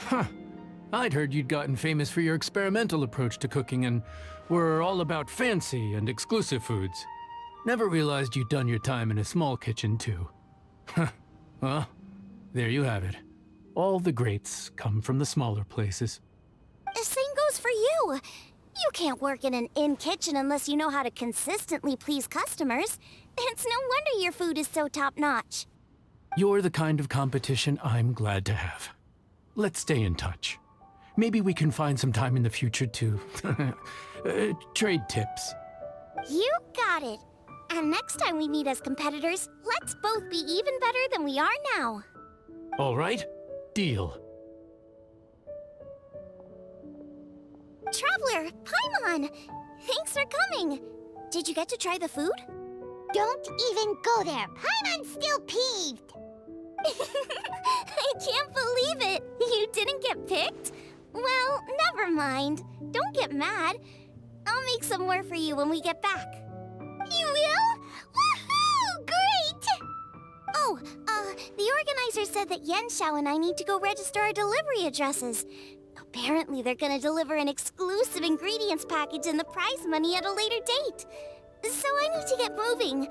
Huh. I'd heard you'd gotten famous for your experimental approach to cooking and were all about fancy and exclusive foods. Never realized you'd done your time in a small kitchen, too. Well, there you have it. All the greats come from the smaller places. The same goes for you. You can't work in an inn kitchen unless you know how to consistently please customers. It's no wonder your food is so top-notch. You're the kind of competition I'm glad to have. Let's stay in touch. Maybe we can find some time in the future to trade tips. You got it. And next time we meet as competitors, let's both be even better than we are now. All right, deal. Traveler, Paimon! Thanks for coming. Did you get to try the food? Don't even go there. Paimon's still peeved. I can't believe it. You didn't get picked? Well, never mind. Don't get mad. I'll make some more for you when we get back. You will? Woohoo! Great! Oh, the organizer said that Yenshao and I need to go register our delivery addresses. Apparently they're gonna deliver an exclusive ingredients package and the prize money at a later date. So I need to get moving.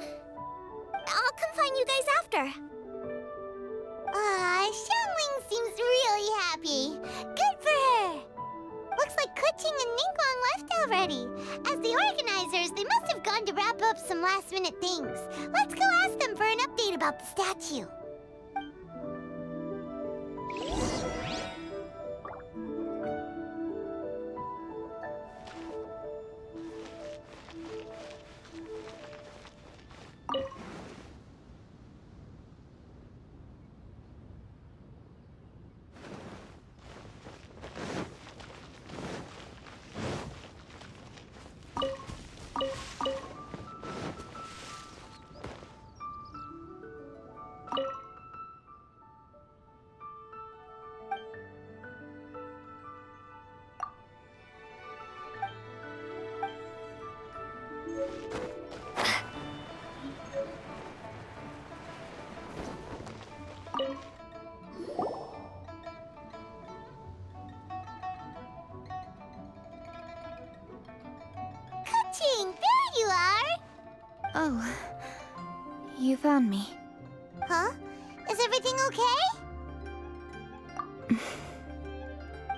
I'll come find you guys after. Xiangling seems really happy. Good for her. Looks like Keqing and Ningguang left already. As the organizers, they must have gone to wrap up some last-minute things. Let's go ask them for an update about the statue. Keqing, there you are! Oh, you found me. Huh? Is everything okay?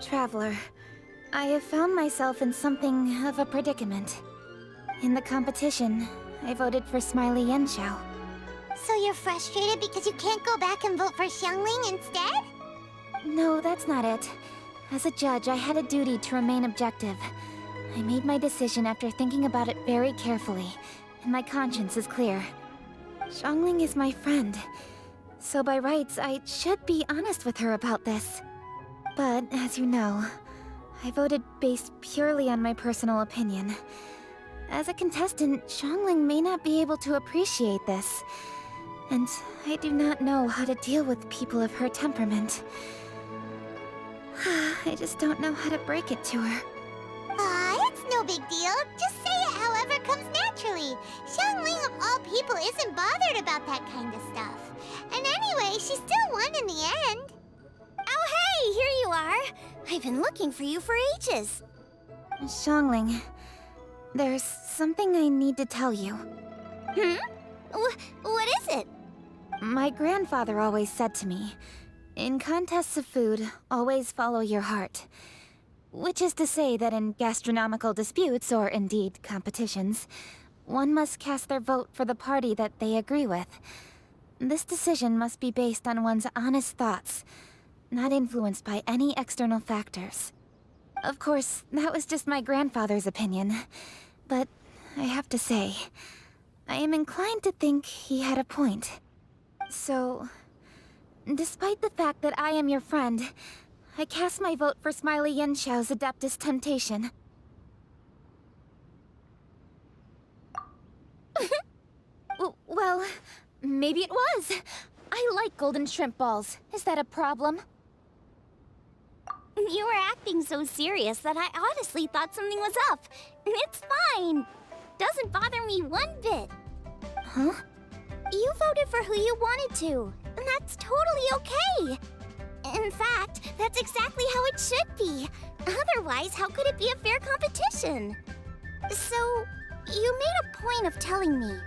Traveler, I have found myself in something of a predicament. In the competition, I voted for Smiley Yenshao. So you're frustrated because you can't go back and vote for Xiangling instead? No, that's not it. As a judge, I had a duty to remain objective. I made my decision after thinking about it very carefully, and my conscience is clear. Xiangling is my friend, so by rights, I should be honest with her about this. But, as you know, I voted based purely on my personal opinion. As a contestant, Xiangling may not be able to appreciate this, and I do not know how to deal with people of her temperament. I just don't know how to break it to her. It's no big deal. Just say it however comes naturally. Xiangling of all people isn't bothered about that kind of stuff. And anyway, she still won in the end. Oh hey, here you are. I've been looking for you for ages. Xiangling, there's something I need to tell you. What is it? My grandfather always said to me, in contests of food, always follow your heart. Which is to say that in gastronomical disputes, or indeed competitions, one must cast their vote for the party that they agree with. This decision must be based on one's honest thoughts, not influenced by any external factors. Of course, that was just my grandfather's opinion, but I have to say, I am inclined to think he had a point. So, despite the fact that I am your friend, I cast my vote for Smiley Yenshou's Adeptus Temptation. Well, maybe it was. I like golden shrimp balls. Is that a problem? You were acting so serious that I honestly thought something was up. It's fine. Doesn't bother me one bit. Huh? You voted for who you wanted to, and that's totally okay. In fact, that's exactly how it should be. Otherwise, how could it be a fair competition? So, you made a point of telling me.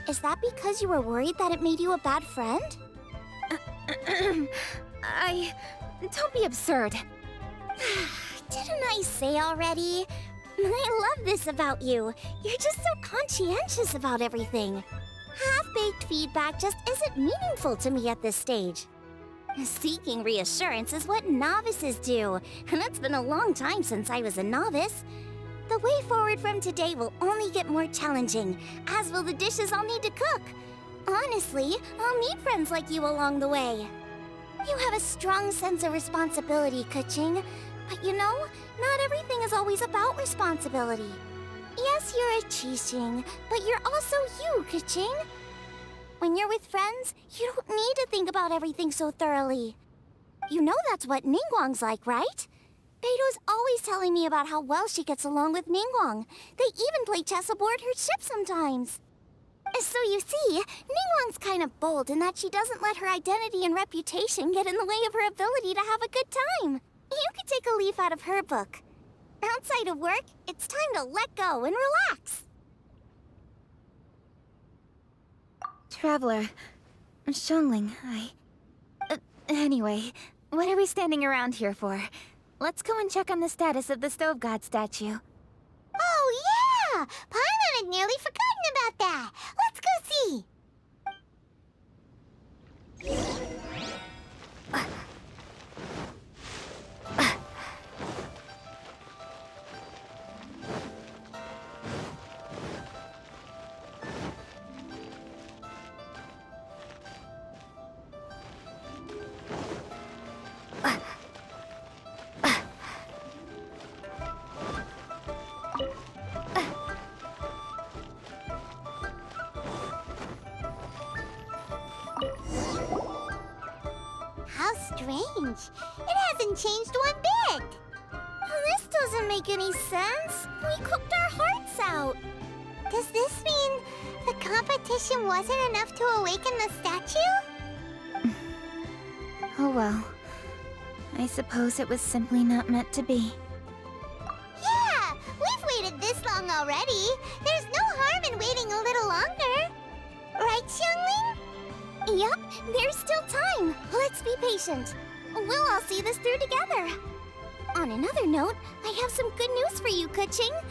Is that because you were worried that it made you a bad friend? Don't be absurd. Didn't I say already? I love this about you. You're just so conscientious about everything. Half-baked feedback just isn't meaningful to me at this stage. Seeking reassurance is what novices do, and it's been a long time since I was a novice. The way forward from today will only get more challenging, as will the dishes I'll need to cook. Honestly, I'll meet friends like you along the way. You have a strong sense of responsibility, Keqing. But you know, not everything is always about responsibility. Yes, you're a Keqing, but you're also you, Keqing. When you're with friends, you don't need to think about everything so thoroughly. You know that's what Ningguang's like, right? Beto's always telling me about how well she gets along with Ningguang. They even play chess aboard her ship sometimes. So you see, Ningguang's kind of bold in that she doesn't let her identity and reputation get in the way of her ability to have a good time. You could take a leaf out of her book. Outside of work, it's time to let go and relax. Traveler, Xiangling, anyway, what are we standing around here for? Let's go and check on the status of the Stove God statue. Oh, yeah! Paimon had nearly forgotten about that. Let's go see. How strange. It hasn't changed one bit. This doesn't make any sense. We cooked our hearts out. Does this mean the competition wasn't enough to awaken the statue? Oh well. I suppose it was simply not meant to be. Yeah! We've waited this long already. There's no harm in waiting a little longer. Right, Xiangling? Yup, there's still time. Let's be patient. We'll all see this through together. On another note, I have some good news for you, Keqing.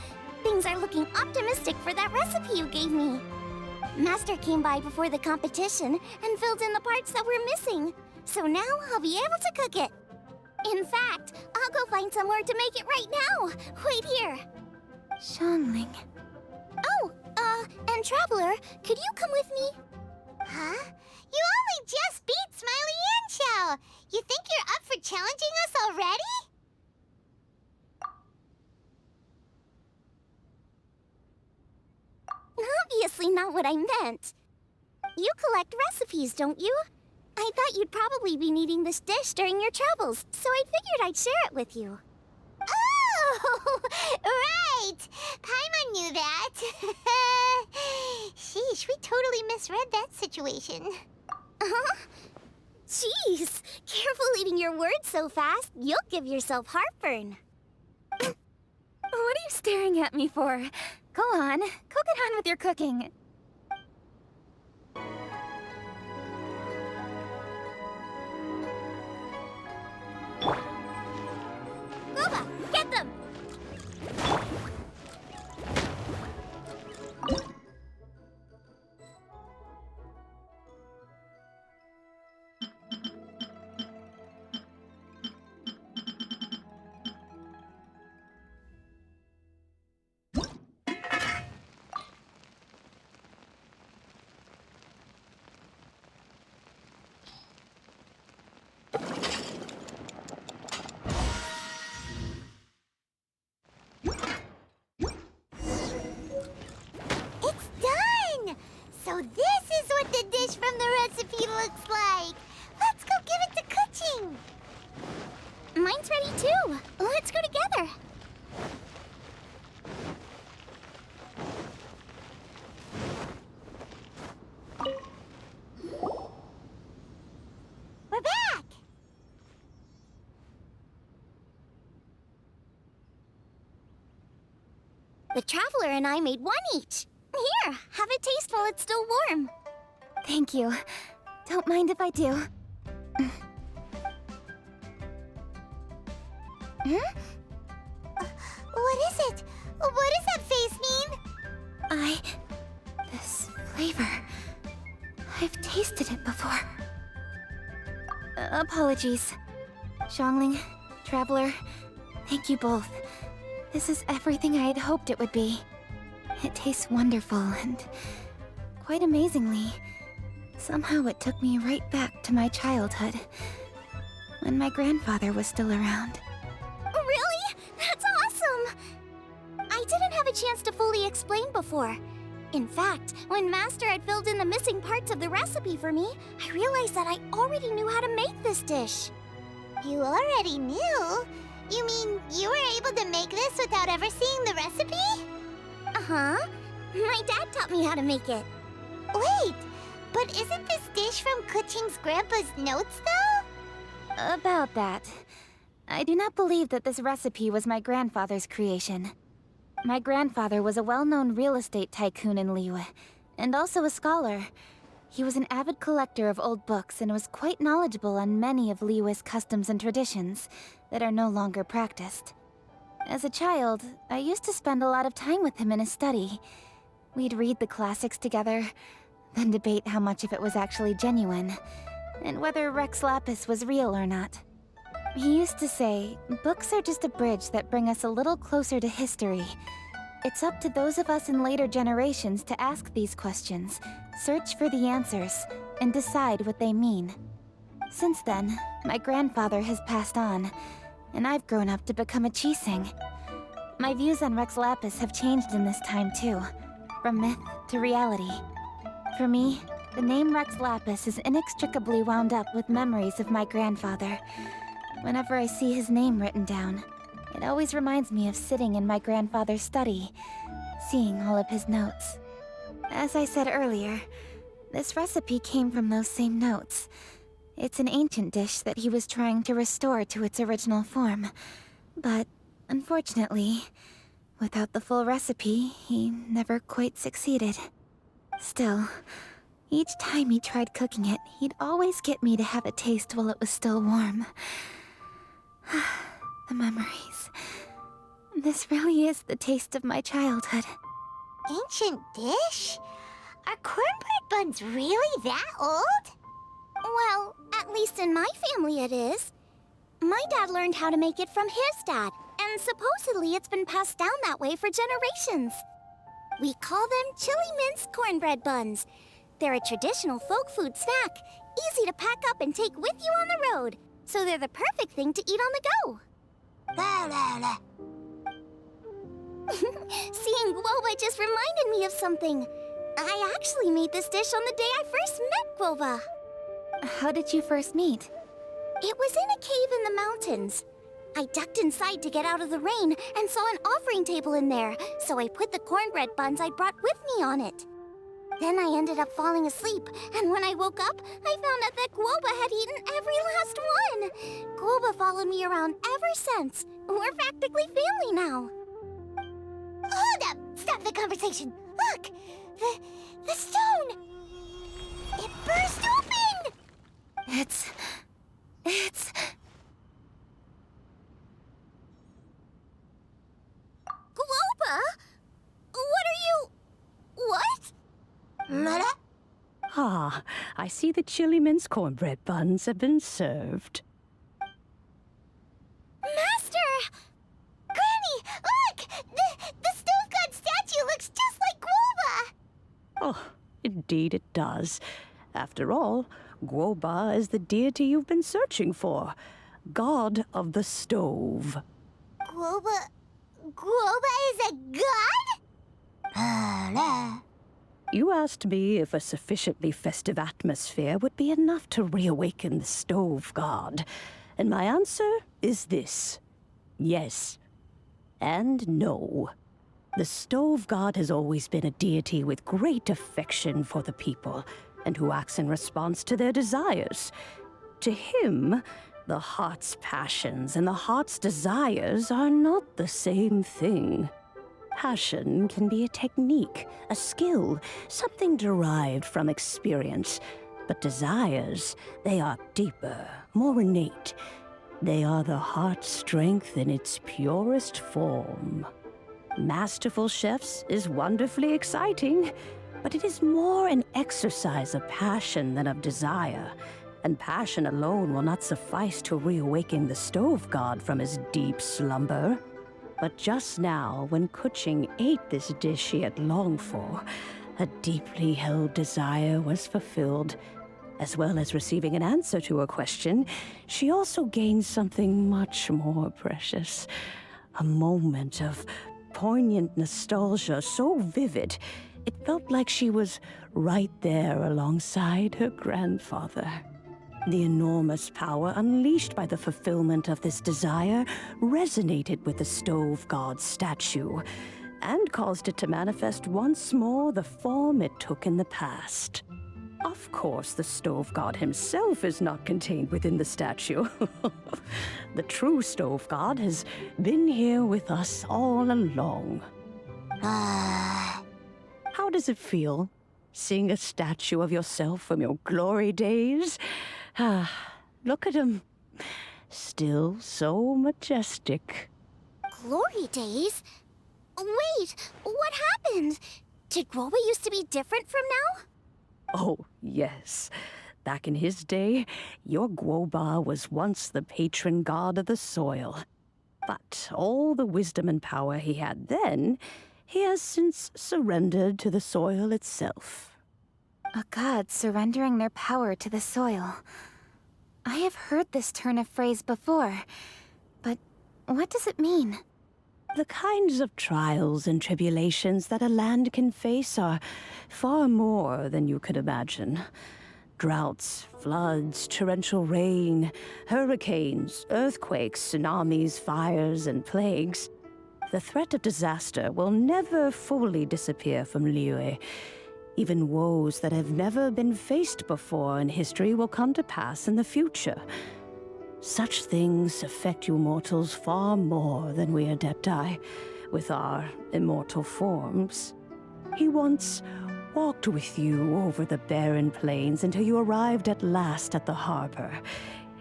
Things are looking optimistic for that recipe you gave me. Master came by before the competition and filled in the parts that were missing. So now I'll be able to cook it. In fact, I'll go find somewhere to make it right now. Wait here. Xiangling. Oh, and Traveler, could you come with me? Huh? You only just beat Smiley Yanxiao! You think you're up for challenging us already? Obviously not what I meant. You collect recipes, don't you? I thought you'd probably be needing this dish during your travels, so I figured I'd share it with you. Oh, right! Paimon knew that. Sheesh, we totally misread that situation. Huh? Jeez, careful eating your words so fast. You'll give yourself heartburn. What are you staring at me for? Go on, go get on with your cooking. Boba, get them! The Traveler and I made one each. Here, have a taste while it's still warm. Thank you. Don't mind if I do. What is it? What does that face mean? This flavor. I've tasted it before. Apologies. Xiangling, Traveler, thank you both. This is everything I had hoped it would be. It tastes wonderful and, quite amazingly, somehow it took me right back to my childhood, when my grandfather was still around. Really? That's awesome! I didn't have a chance to fully explain before. In fact, when Master had filled in the missing parts of the recipe for me, I realized that I already knew how to make this dish. You already knew? You mean you were able to make this without ever seeing the recipe? Uh-huh. My dad taught me how to make it. Wait, but isn't this dish from Keqing's grandpa's notes, though? About that. I do not believe that this recipe was my grandfather's creation. My grandfather was a well-known real estate tycoon in Liyue, and also a scholar. He was an avid collector of old books and was quite knowledgeable on many of Liyue's customs and traditions that are no longer practiced. As a child, I used to spend a lot of time with him in his study. We'd read the classics together, then debate how much of it was actually genuine, and whether Rex Lapis was real or not. He used to say, books are just a bridge that bring us a little closer to history. It's up to those of us in later generations to ask these questions, search for the answers, and decide what they mean. Since then, my grandfather has passed on, and I've grown up to become a Keqing. My views on Rex Lapis have changed in this time too, from myth to reality. For me, the name Rex Lapis is inextricably wound up with memories of my grandfather. Whenever I see his name written down, it always reminds me of sitting in my grandfather's study, seeing all of his notes. As I said earlier, this recipe came from those same notes. It's an ancient dish that he was trying to restore to its original form. But, unfortunately, without the full recipe, he never quite succeeded. Still, each time he tried cooking it, he'd always get me to have a taste while it was still warm. The memories. This really is the taste of my childhood. Ancient dish? Are cornbread buns really that old? Well, at least in my family it is. My dad learned how to make it from his dad, and supposedly it's been passed down that way for generations. We call them chili mince cornbread buns. They're a traditional folk food snack, easy to pack up and take with you on the road. So they're the perfect thing to eat on the go. Seeing Guoba just reminded me of something. I actually made this dish on the day I first met Guoba. How did you first meet? It was in a cave in the mountains. I ducked inside to get out of the rain and saw an offering table in there, so I put the cornbread buns I'd brought with me on it. Then I ended up falling asleep, and when I woke up, I found out that Guoba had eaten every last one. Guoba followed me around ever since. We're practically family now. Hold up! Stop the conversation! Look! The stone! It burst open! It's... Guoba? What are you... What? Ah, I see the chili mince cornbread buns have been served. Master! Granny, look! The stove god statue looks just like Guoba! Oh, indeed it does. After all, Guoba is the deity you've been searching for. God of the stove. Guoba is a god? You asked me if a sufficiently festive atmosphere would be enough to reawaken the stove god. And my answer is this. Yes. And no. The stove god has always been a deity with great affection for the people, and who acts in response to their desires. To him, the heart's passions and the heart's desires are not the same thing. Passion can be a technique, a skill, something derived from experience. But desires, they are deeper, more innate. They are the heart's strength in its purest form. Masterful chefs is wonderfully exciting, but it is more an exercise of passion than of desire. And passion alone will not suffice to reawaken the stove god from his deep slumber. But just now, when Keqing ate this dish she had longed for, a deeply held desire was fulfilled. As well as receiving an answer to her question, she also gained something much more precious. A moment of poignant nostalgia so vivid, it felt like she was right there alongside her grandfather. The enormous power unleashed by the fulfillment of this desire resonated with the stove god's statue and caused it to manifest once more the form it took in the past. Of course, the stove god himself is not contained within the statue. The true stove god has been here with us all along. How does it feel, seeing a statue of yourself from your glory days? Look at him. Still so majestic. Glory days? Wait, what happened? Did Groba used to be different from now? Oh, yes. Back in his day, your Guoba was once the patron god of the soil. But all the wisdom and power he had then, he has since surrendered to the soil itself. A god surrendering their power to the soil. I have heard this turn of phrase before, but what does it mean? The kinds of trials and tribulations that a land can face are far more than you could imagine. Droughts, floods, torrential rain, hurricanes, earthquakes, tsunamis, fires, and plagues. The threat of disaster will never fully disappear from Liyue. Even woes that have never been faced before in history will come to pass in the future. Such things affect you mortals far more than we Adepti, with our immortal forms. He once walked with you over the barren plains until you arrived at last at the harbor.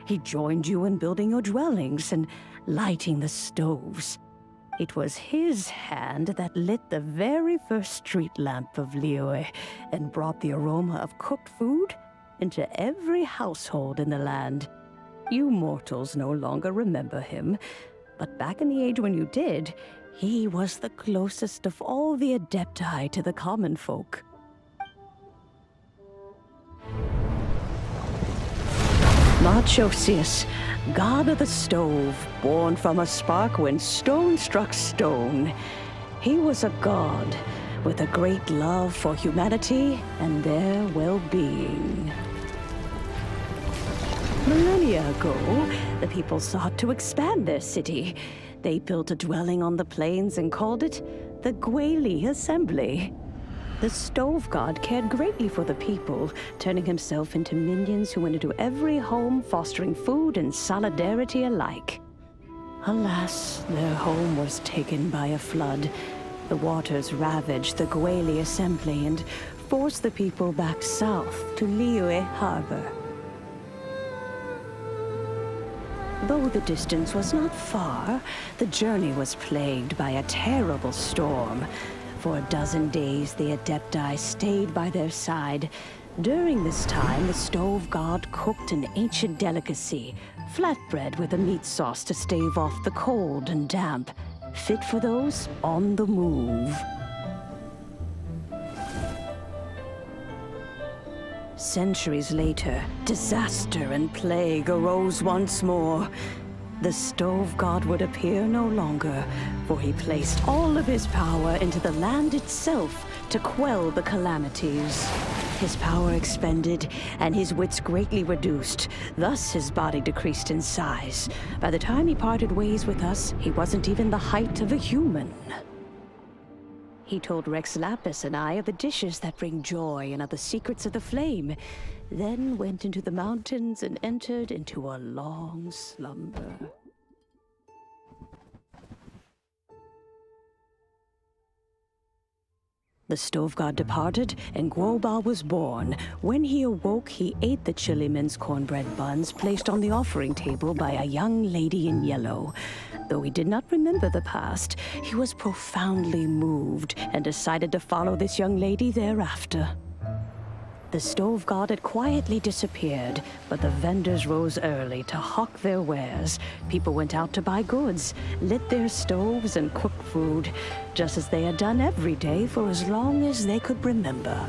He joined you in building your dwellings and lighting the stoves. It was his hand that lit the very first street lamp of Liyue and brought the aroma of cooked food into every household in the land. You mortals no longer remember him, but back in the age when you did, he was the closest of all the Adepti to the common folk. Moonchase, god of the stove, born from a spark when stone struck stone. He was a god with a great love for humanity and their well-being. Millennia ago, the people sought to expand their city. They built a dwelling on the plains and called it the Klee Assembly. The stove god cared greatly for the people, turning himself into minions who went into every home, fostering food and solidarity alike. Alas, their home was taken by a flood. The waters ravaged the Klee Assembly and forced the people back south to Liyue Harbor. Though the distance was not far, the journey was plagued by a terrible storm. For a dozen days, the Adepti stayed by their side. During this time, the stove god cooked an ancient delicacy, flatbread with a meat sauce to stave off the cold and damp, fit for those on the move. Centuries later, disaster and plague arose once more. The stove god would appear no longer, for he placed all of his power into the land itself to quell the calamities. His power expended, and his wits greatly reduced. Thus his body decreased in size. By the time he parted ways with us, he wasn't even the height of a human. He told Rex Lapis and I of the dishes that bring joy and of the secrets of the flame, then went into the mountains and entered into a long slumber. The stove god departed, and Guoba was born. When he awoke, he ate the chili mince cornbread buns placed on the offering table by a young lady in yellow. Though he did not remember the past, he was profoundly moved and decided to follow this young lady thereafter. The stove god had quietly disappeared, but the vendors rose early to hawk their wares. People went out to buy goods, lit their stoves, and cooked food, just as they had done every day for as long as they could remember.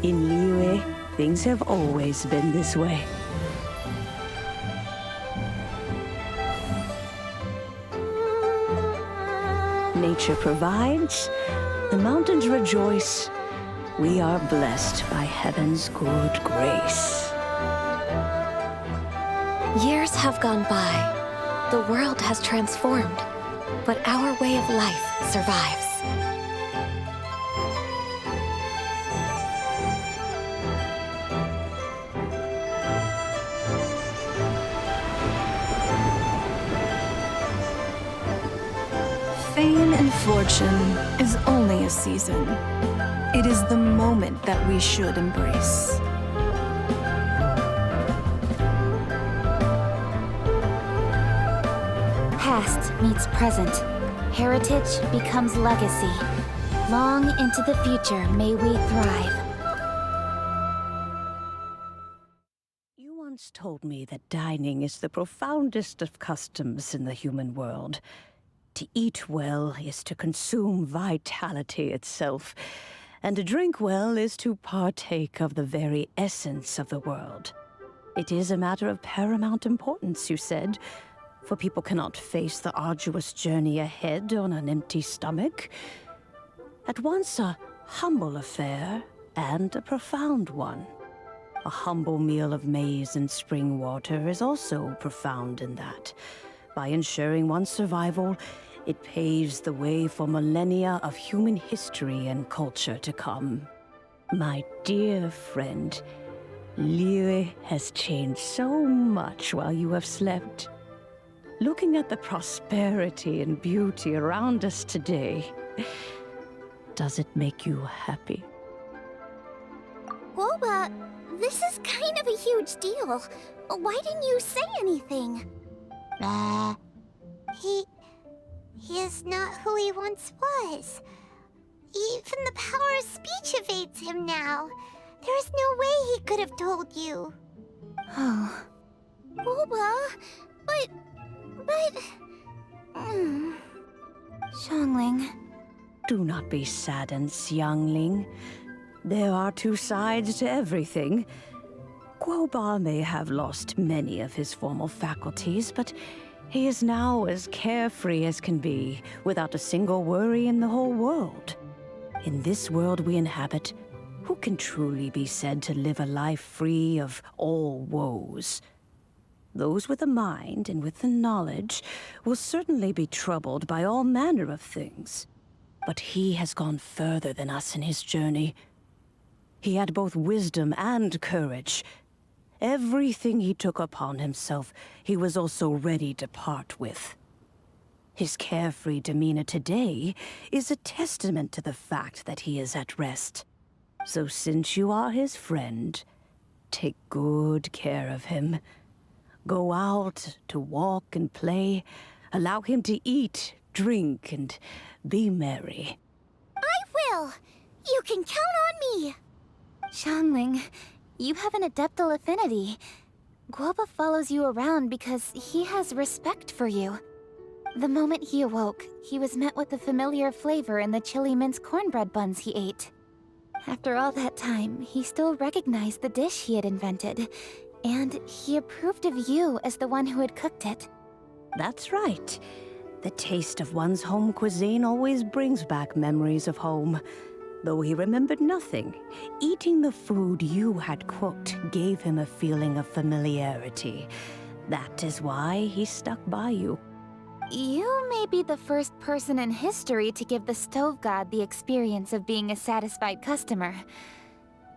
In Liyue, things have always been this way. Nature provides, the mountains rejoice. We are blessed by heaven's good grace. Years have gone by. The world has transformed, but our way of life survives. Fame and fortune is only a season. It is the moment that we should embrace. Past meets present. Heritage becomes legacy. Long into the future may we thrive. You once told me that dining is the profoundest of customs in the human world. To eat well is to consume vitality itself, and to drink well is to partake of the very essence of the world. It is a matter of paramount importance, you said, for people cannot face the arduous journey ahead on an empty stomach. At once a humble affair and a profound one. A humble meal of maize and spring water is also profound in that. By ensuring one's survival, it paves the way for millennia of human history and culture to come. My dear friend, Liyue has changed so much while you have slept. Looking at the prosperity and beauty around us today, does it make you happy? Guoba, this is kind of a huge deal. Why didn't you say anything? He is not who he once was. Even the power of speech evades him now. There is no way he could have told you. Oh. Guoba, but... Xiangling. Do not be saddened, Xiangling. There are two sides to everything. Guoba may have lost many of his formal faculties, but he is now as carefree as can be, without a single worry in the whole world. In this world we inhabit, who can truly be said to live a life free of all woes? Those with a mind and with the knowledge will certainly be troubled by all manner of things. But he has gone further than us in his journey. He had both wisdom and courage. Everything he took upon himself, he was also ready to part with. His carefree demeanor today is a testament to the fact that he is at rest. So since you are his friend, take good care of him. Go out to walk and play. Allow him to eat, drink, and be merry. I will! You can count on me! Xiangling, you have an adeptal affinity. Guoba follows you around because he has respect for you. The moment he awoke, he was met with the familiar flavor in the chili mince cornbread buns he ate. After all that time, he still recognized the dish he had invented, and he approved of you as the one who had cooked it. That's right. The taste of one's home cuisine always brings back memories of home. Though he remembered nothing, eating the food you had cooked gave him a feeling of familiarity. That is why he stuck by you. You may be the first person in history to give the stove god the experience of being a satisfied customer.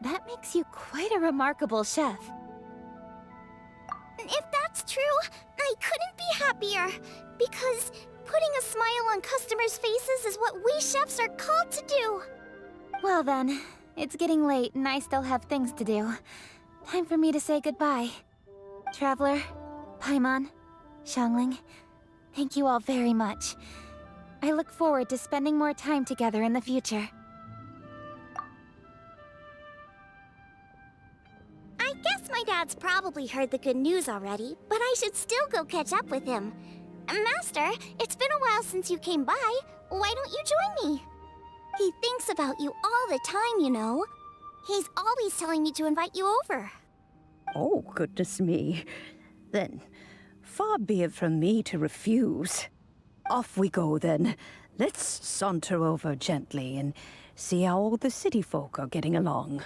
That makes you quite a remarkable chef. If that's true, I couldn't be happier. Because Putting a smile on customers' faces is what we chefs are called to do. Well then, it's getting late and I still have things to do. Time for me to say goodbye. Traveler, Paimon, Xiangling, thank you all very much. I look forward to spending more time together in the future. I guess my dad's probably heard the good news already, but I should still go catch up with him. Master, it's been a while since you came by. Why don't you join me? He thinks about you all the time, you know. He's always telling me to invite you over. Oh, goodness me. Then, far be it from me to refuse. Off we go, then. Let's saunter over gently and see how all the city folk are getting along.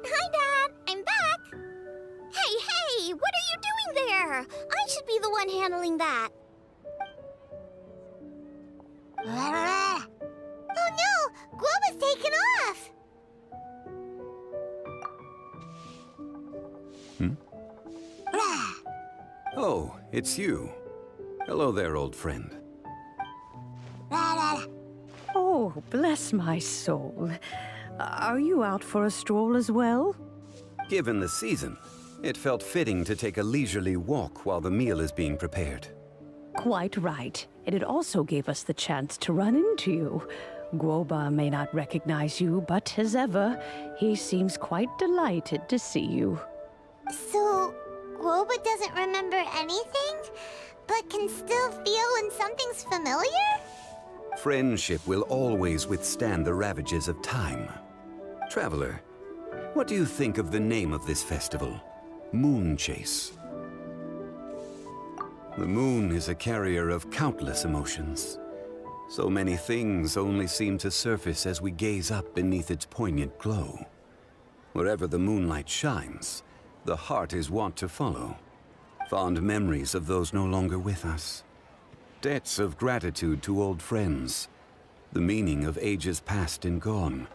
Hi, Dad! I'm back! Hey! What are you doing there? I should be the one handling that. Oh no! Guoba's taken off! Oh, it's you. Hello there, old friend. Oh, bless my soul. Are you out for a stroll as well? Given the season, it felt fitting to take a leisurely walk while the meal is being prepared. Quite right. And it also gave us the chance to run into you. Guoba may not recognize you, but as ever, he seems quite delighted to see you. So, Guoba doesn't remember anything, but can still feel when something's familiar? Friendship will always withstand the ravages of time. Traveler, what do you think of the name of this festival? Moonchase. The moon is a carrier of countless emotions. So many things only seem to surface as we gaze up beneath its poignant glow. Wherever the moonlight shines, the heart is wont to follow. Fond memories of those no longer with us. Debts of gratitude to old friends. The meaning of ages past and gone.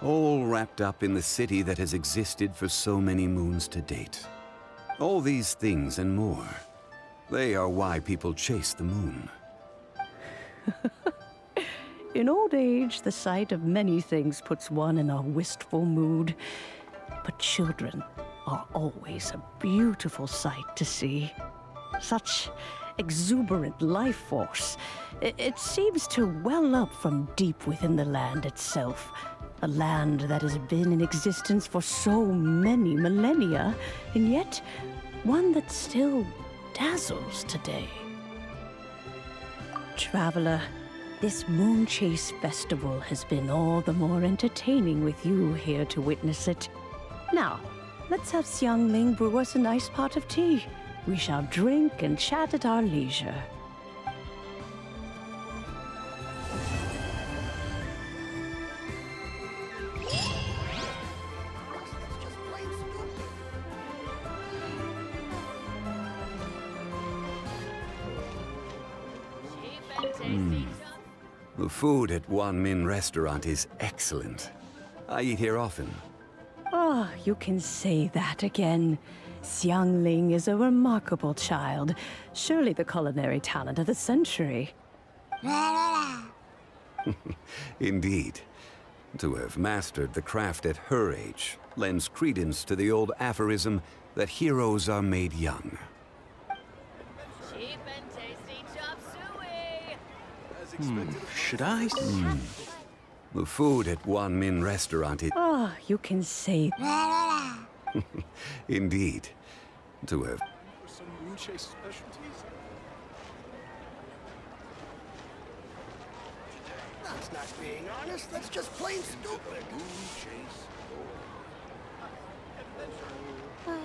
All wrapped up in the city that has existed for so many moons to date. All these things and more. They are why people chase the moon. In old age, the sight of many things puts one in a wistful mood. But children are always a beautiful sight to see. Such exuberant life force. It seems to well up from deep within the land itself. A land that has been in existence for so many millennia, and yet one that still dazzles today. Traveler, this Moonchase festival has been all the more entertaining with you here to witness it. Now, let's have Xiangling brew us a nice pot of tea. We shall drink and chat at our leisure. The food at Wan Min restaurant is excellent. I eat here often. Ah, you can say that again. Xiangling is a remarkable child. Surely the culinary talent of the century. Indeed. To have mastered the craft at her age lends credence to the old aphorism that heroes are made young. Cheap and tasty chop suey! Should I? The food at Wan Min restaurant is... Ah, you can say... Indeed. To have... Some Moonchase specialties? That's not being honest. That's just plain stupid. But...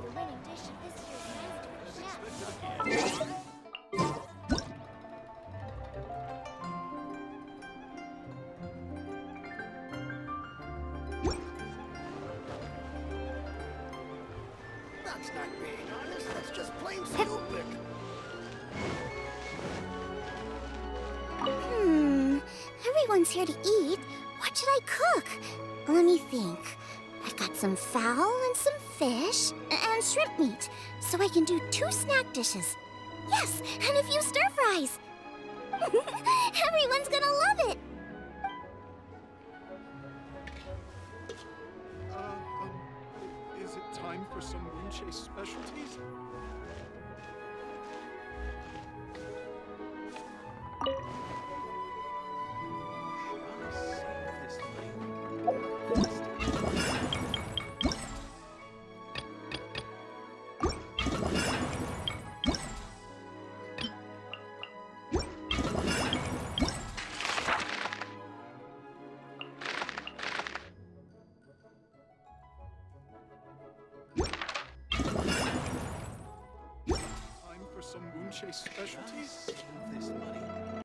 the winning dish of this year's Masterful Chapter. That's not being honest. That's just plain stupid. Everyone's here to eat. What should I cook? Let me think. I've got some fowl and some fish and shrimp meat, so I can do 2 snack dishes. Yes, and a few stir fries. Everyone's gonna love it. Is it time for some Moonchase specialties? Some Moonchase specialties?